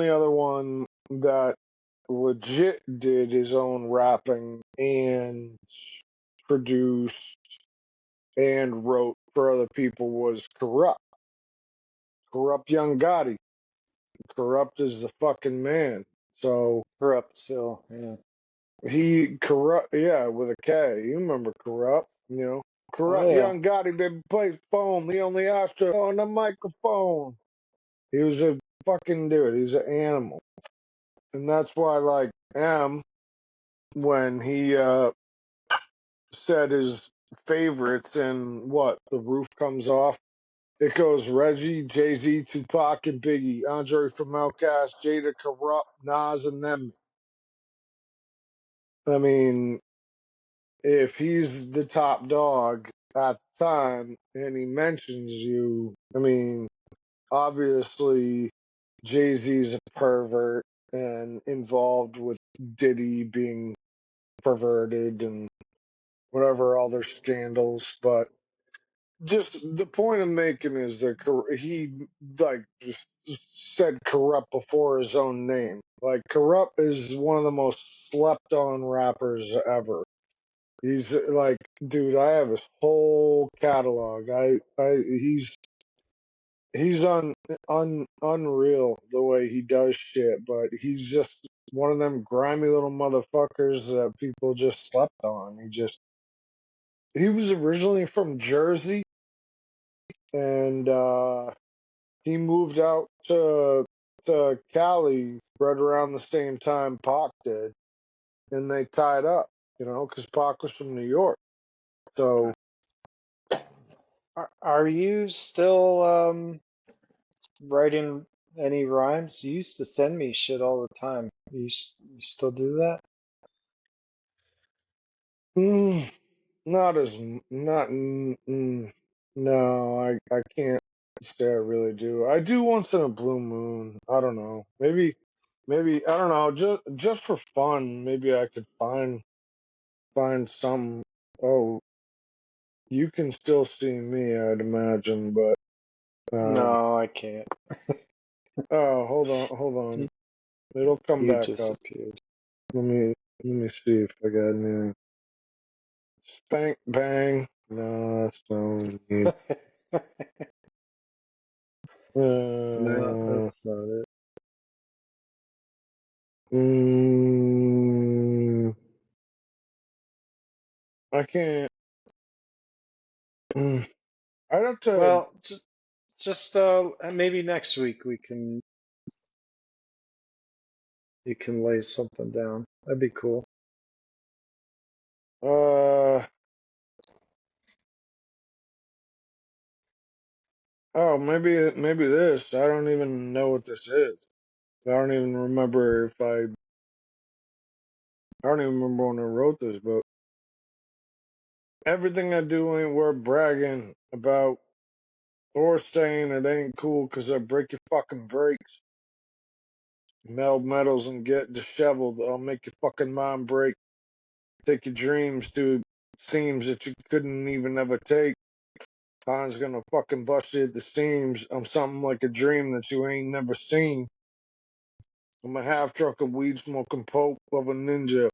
other one that legit did his own rapping and produced and wrote for other people was Corrupt. Corrupt Young Gotti. Corrupt is the fucking man. So Corrupt still, yeah. he corrupt, yeah, with a K. You remember Corrupt, Oh Corrupt yeah. Young Gotti, baby, plays phone, the only astra on the microphone. He was a fucking dude. He's an animal. And that's why, like, when he said his favorites in what? The Roof Comes Off. It goes Reggie, Jay-Z, Tupac, and Biggie, Andre from Outkast, Jada, Corrupt, Nas, and them. I mean, if he's the top dog at the time and he mentions you, I mean, obviously Jay-Z's a pervert and involved with Diddy being perverted and whatever other scandals, but just the point I'm making is that he like just said corrupt before his own name. Like corrupt is one of the most slept on rappers ever. He's like, dude, I have his whole catalog. He's unreal the way he does shit, but he's just one of them grimy little motherfuckers that people just slept on. He was originally from Jersey, and he moved out to Cali right around the same time Pac did, and they tied up, because Pac was from New York. So Are you still writing any rhymes? You used to send me shit all the time. You still do that? mm, not as not no, I can't say I really do. I do once in a blue moon. I don't know. Maybe I don't know. Just for fun, maybe I could find some. Oh, you can still see me, I'd imagine, but No, I can't. oh, hold on. It'll come You back up. disappeared. Let me see if I got anything. Spank bang. No, that's not what we need. No, Uh, that's not it. mm, I can't. I'd have to. Well, just maybe next week you can lay something down. That'd be cool. Oh, maybe this. I don't even know what this is. I don't even remember if I. I don't even remember when I wrote this, but everything I do ain't worth bragging about or saying it ain't cool 'cause I break your fucking brakes, meld metals and get disheveled. I'll make your fucking mind break. Take your dreams to seams that you couldn't even ever take. Time's gonna fucking bust you at the seams. I'm something like a dream that you ain't never seen. I'm a half truck of weed smoking pope of a ninja.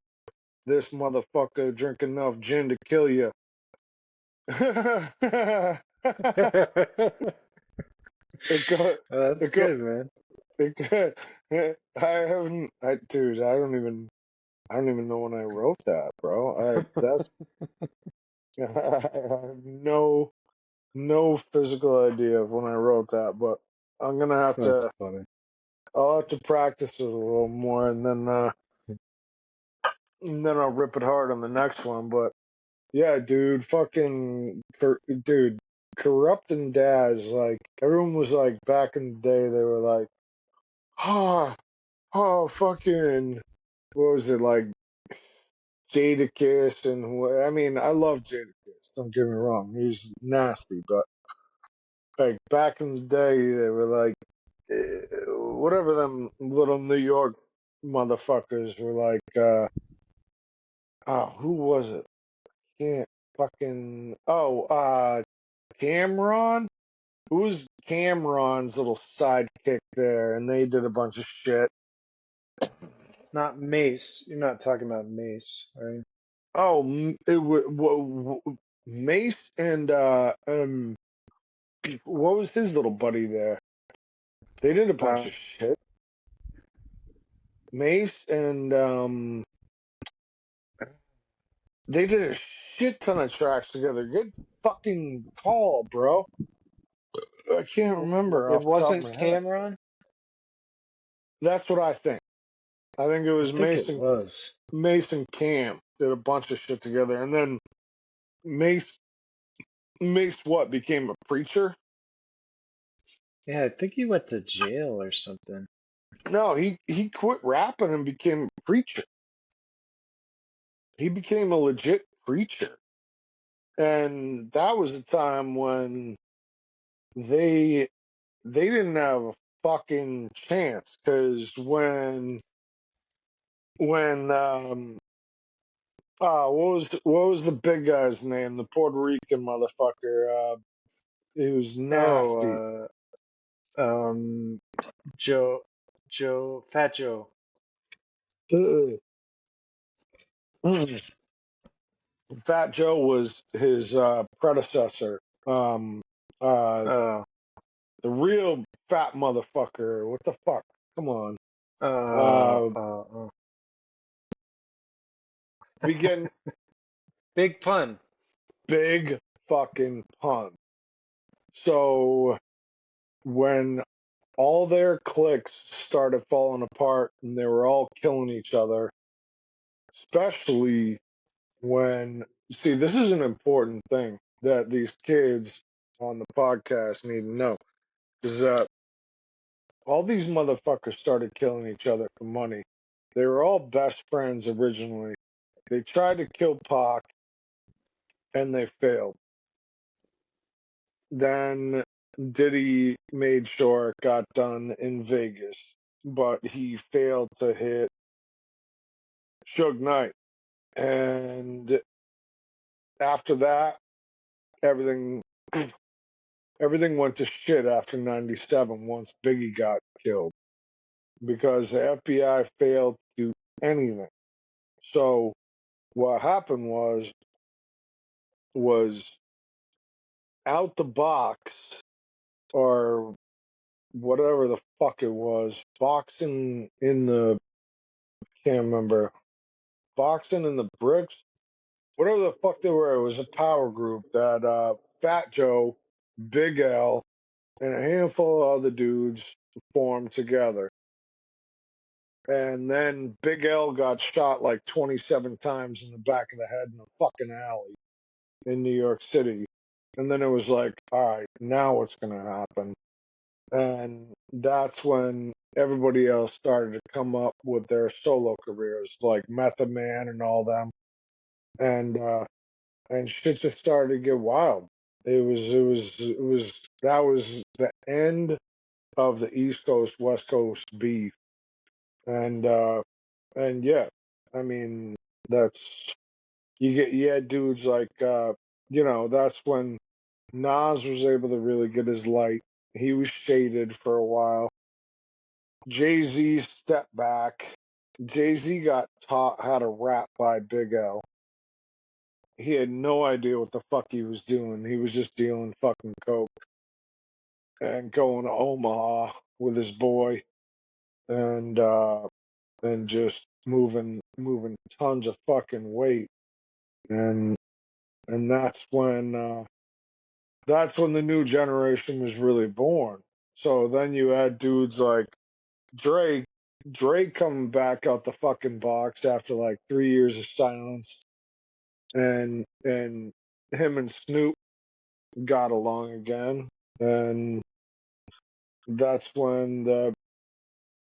This motherfucker drink enough gin to kill you. It go, That's it go, good, man. it go, dude, I don't even know when I wrote that, bro. I have no physical idea of when I wrote that, but I'm gonna That's funny. I'll have to practice it a little more, and then I'll rip it hard on the next one. But yeah, dude, dude, Corrupt and Daz, like everyone was like back in the day, they were like, fucking, what was it like, Jadakiss, and I mean, I love Jadakiss. Don't get me wrong, he's nasty, but like back in the day, they were like, whatever them little New York motherfuckers were like, who was it? Can't fucking, Cameron? Who was Cameron's little sidekick there? And they did a bunch of shit. Not Mace. You're not talking about Mace, right? Oh, it was Mace and what was his little buddy there? They did a bunch of shit. Mace and they did a shit ton of tracks together. Good fucking call, bro. I can't remember It off the top of wasn't my head. Cameron? That's what I think. I think it was I think it was. Mace and Cam did a bunch of shit together, and then Mace what became a preacher? Yeah, I think he went to jail or something. No, he quit rapping and became a preacher. He became a legit preacher, and that was a time when they didn't have a fucking chance, because when what was the big guy's name? The Puerto Rican motherfucker. He was nasty. Fat Joe. Uh, mm. Fat Joe was his predecessor. Oh, The real fat motherfucker. What the fuck? Come on. oh, Uh, oh, oh. begin Big pun. big fucking pun. So when all their cliques started falling apart and they were all killing each other, especially when, see, this is an important thing that these kids on the podcast need to know, is that all these motherfuckers started killing each other for money. They were all best friends originally. They tried to kill Pac and they failed. Then Diddy made sure it got done in Vegas, but he failed to hit Suge Knight. And after that, everything went to shit after 97 once Biggie got killed because the FBI failed to do anything. So what happened was out the box, or whatever the fuck it was, boxing in the, can't remember, boxing in the bricks, whatever the fuck they were. It was a power group that Fat Joe, Big L, and a handful of other dudes formed together. And then Big L got shot like 27 times in the back of the head in a fucking alley in New York City. And then it was like, all right, now what's going to happen? And that's when everybody else started to come up with their solo careers, like Method Man and all them. And shit just started to get wild. That was the end of the East Coast West Coast beef. And yeah, I mean, that's, you had dudes like that's when Nas was able to really get his light. He was shaded for a while. Jay-Z stepped back. Jay-Z got taught how to rap by Big L. He had no idea what the fuck he was doing. He was just dealing fucking coke and going to Omaha with his boy and just moving tons of fucking weight. And that's when the new generation was really born. So then you had dudes like Drake coming back out the fucking box after like 3 years of silence, and him and Snoop got along again, and that's when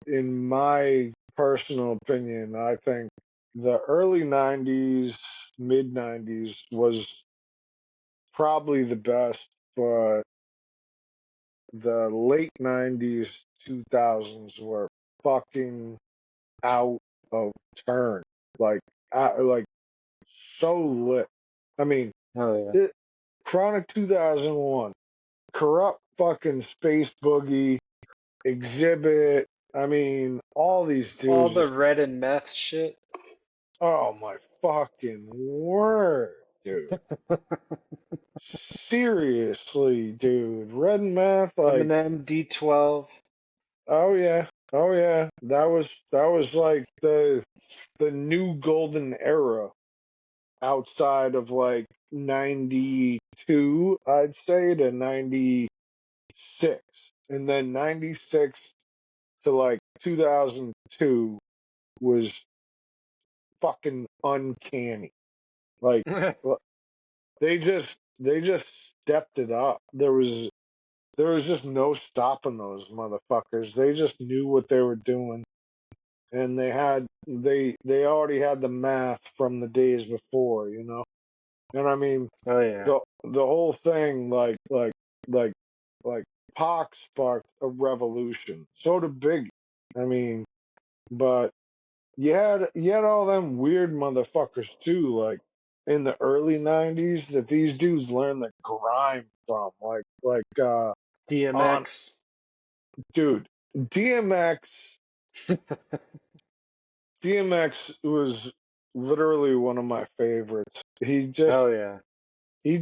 in my personal opinion, I think the early 90s, mid 90s was probably the best, but the late 90s, 2000s were fucking out of turn. Like, like so lit. I mean, Oh yeah. Chronic 2001, Corrupt fucking Space Boogie, Exhibit. I mean, all these All dudes. the red and meth shit. Oh my fucking word, dude. Seriously, dude. Red and Meth, like, Eminem, D12. oh yeah. Oh yeah. That was like the new golden era outside of like 92, I'd say, to 96. And then 96 to like 2002 was fucking uncanny. Like, they just stepped it up. There was just no stopping those motherfuckers. They just knew what they were doing, and they already had the math from the days before, you know. And I mean, Oh yeah. the whole thing, like Pac sparked a revolution. So did Biggie. I mean, but you had all them weird motherfuckers too, like in the early '90s that these dudes learned the grime from. On DMX. dude, DMX was literally one of my favorites. Hell yeah. He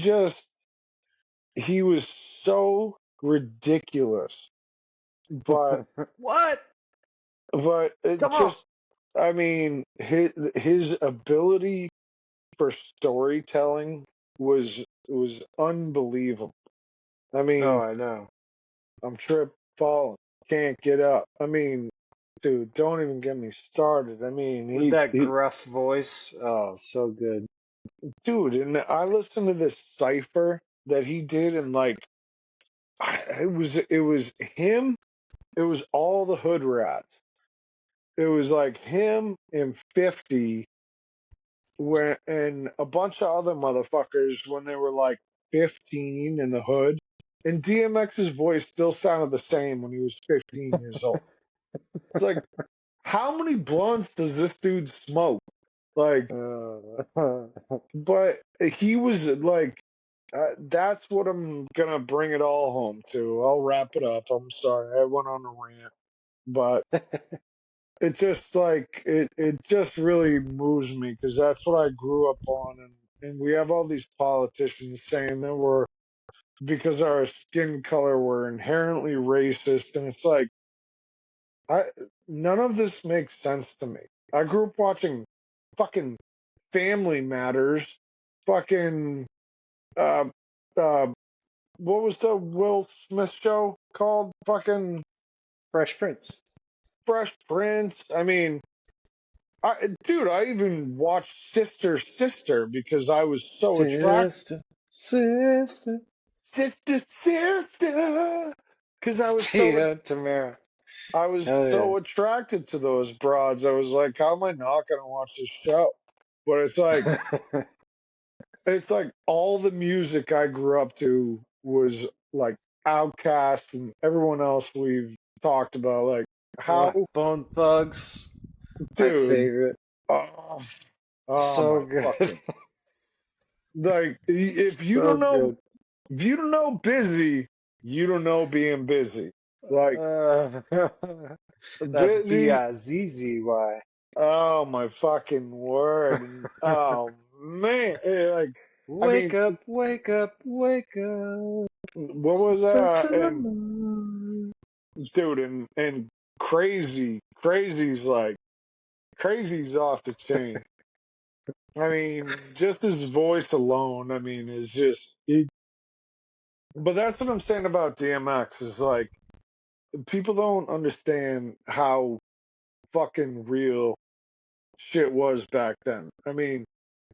was so ridiculous, but What? it Come on. just, I mean, his ability for storytelling was unbelievable. I Oh, mean, I know. I'm tripping, falling, can't get up. I mean, dude, don't even get me started. I mean, With that gruff voice. Oh, so good. dude, and I listened to this cipher that he did, and like, it was him. It was all the hood rats. It was like him and 50 and a bunch of other motherfuckers when they were like 15 in the hood. And DMX's voice still sounded the same when he was 15 years old. It's like, how many blunts does this dude smoke? Like, but he was like, that's what I'm gonna bring it all home to. I'll wrap it up. I'm sorry, I went on a rant, but it just like it just really moves me because that's what I grew up on, and we have all these politicians saying that we're because of our skin color we're inherently racist, and it's like I none of this makes sense to me. I grew up watching fucking Family Matters, fucking uh uh what was the Will Smith show called? Fucking Fresh Prince. Fresh Prince. I mean, dude, I even watched Sister because I was so attracted. Sister. Sister. Because Tia Tamara. I was Hell so attracted to those broads. I was like, how am I not going to watch this show? But yeah. it's like all the music I grew up to was like Outkast and everyone else we've talked about. Like, how, Bone Thugs. My dude, favorite. oh, So my good. fucking, like, if you So don't know, good. if you don't know busy, you don't know being busy. Like, That's busy, Bizzy. oh my fucking word. And, oh man, like, I Wake mean, up, wake up, wake up. what It's the was first that? of the And month. dude, and crazy's off the chain. I mean, just his voice alone, I mean, is just it. But that's what I'm saying about DMX is like people don't understand how fucking real shit was back then. I mean,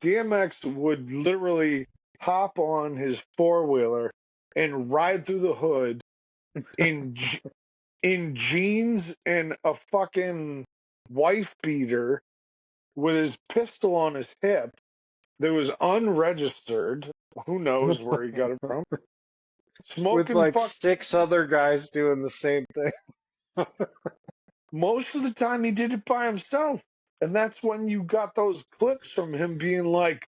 DMX would literally hop on his four-wheeler and ride through the hood in in jeans and a fucking wife beater with his pistol on his hip that was unregistered. Who knows where he got it from? With Smoking like fuck. 6 other guys doing the same thing. Most of the time, he did it by himself. And that's when you got those clips from him being like,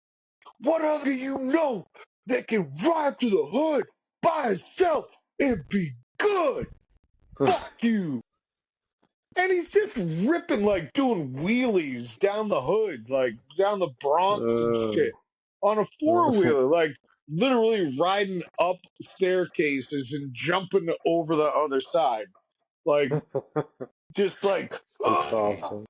what other you know that can ride through the hood by himself and be good? Fuck you. And he's just ripping, like doing wheelies down the hood, like down the Bronx and shit on a four-wheeler, like literally riding up staircases and jumping over the other side. Like, just like, It's oh, awesome.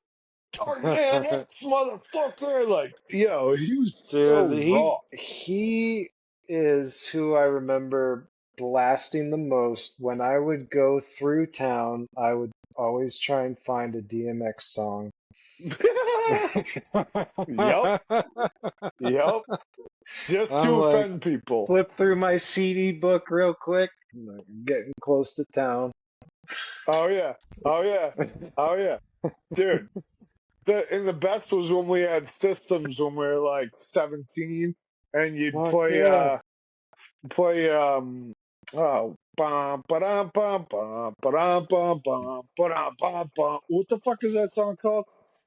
man, X motherfucker. Like, yo, he was so Dude, raw. he is who I remember blasting the most. When I would go through town, I would always try and find a DMX song. Yup. Yup. Just I'm to like, offend people. flip through my CD book real quick. I'm like, getting close to town. Oh, yeah. Oh, yeah. Oh, yeah. Dude. And the best was when we had systems when we were like 17 and you'd Fuck yeah. oh, bum, ba-dum, bum, bum, ba-dum, bum, bum, ba-dum, what the fuck is that song called?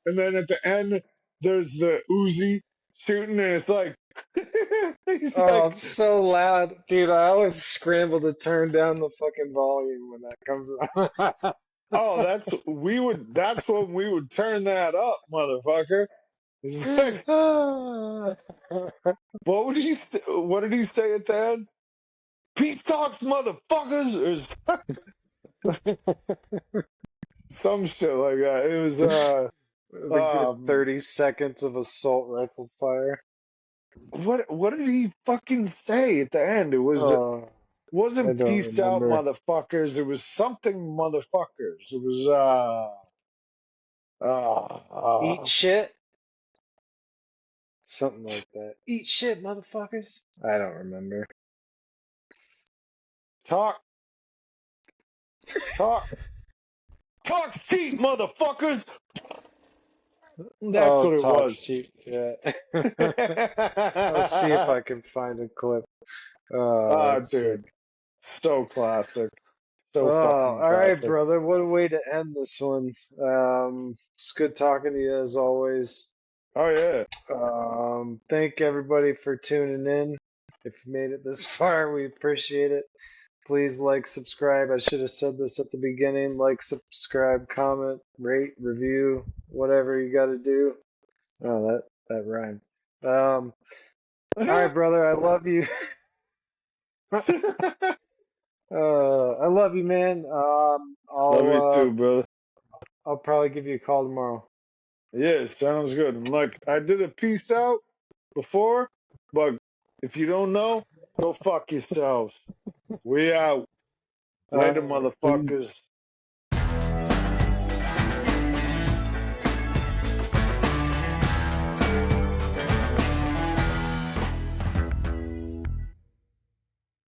And then at the end there's the Uzi shooting, and it's like, he's Oh, like, it's so loud, dude. I always scramble to turn down the fucking volume when that comes on. oh, that's when we would turn that up, motherfucker. He's like, what did he say at the end? Peace talks, motherfuckers, or some shit like that. It was The good 30 seconds of assault rifle fire. what did he fucking say at the end? It was I wasn't don't peaced out, remember. motherfuckers. It was something, motherfuckers. It was Eat shit? Something like that. Eat shit, motherfuckers. I don't remember. talk talk's cheap, motherfuckers. That's what it talk was. cheap. Yeah. Let's see if I can find a clip. Dude, sick. so classic. So Oh, fucking all right, classic. brother. What a way to end this one. It's good talking to you as always. Oh yeah. Thank everybody for tuning in. If you made it this far, we appreciate it. Please like, subscribe. I should have said this at the beginning. Like, subscribe, comment, rate, review, whatever you got to do. Oh, that rhymed. All right, brother. I love you. I love you, man. Love you too, brother. I'll probably give you a call tomorrow. Yeah, sounds good. And like I did a peace out before, but if you don't know, go fuck yourselves. We out. Later, All right. motherfuckers.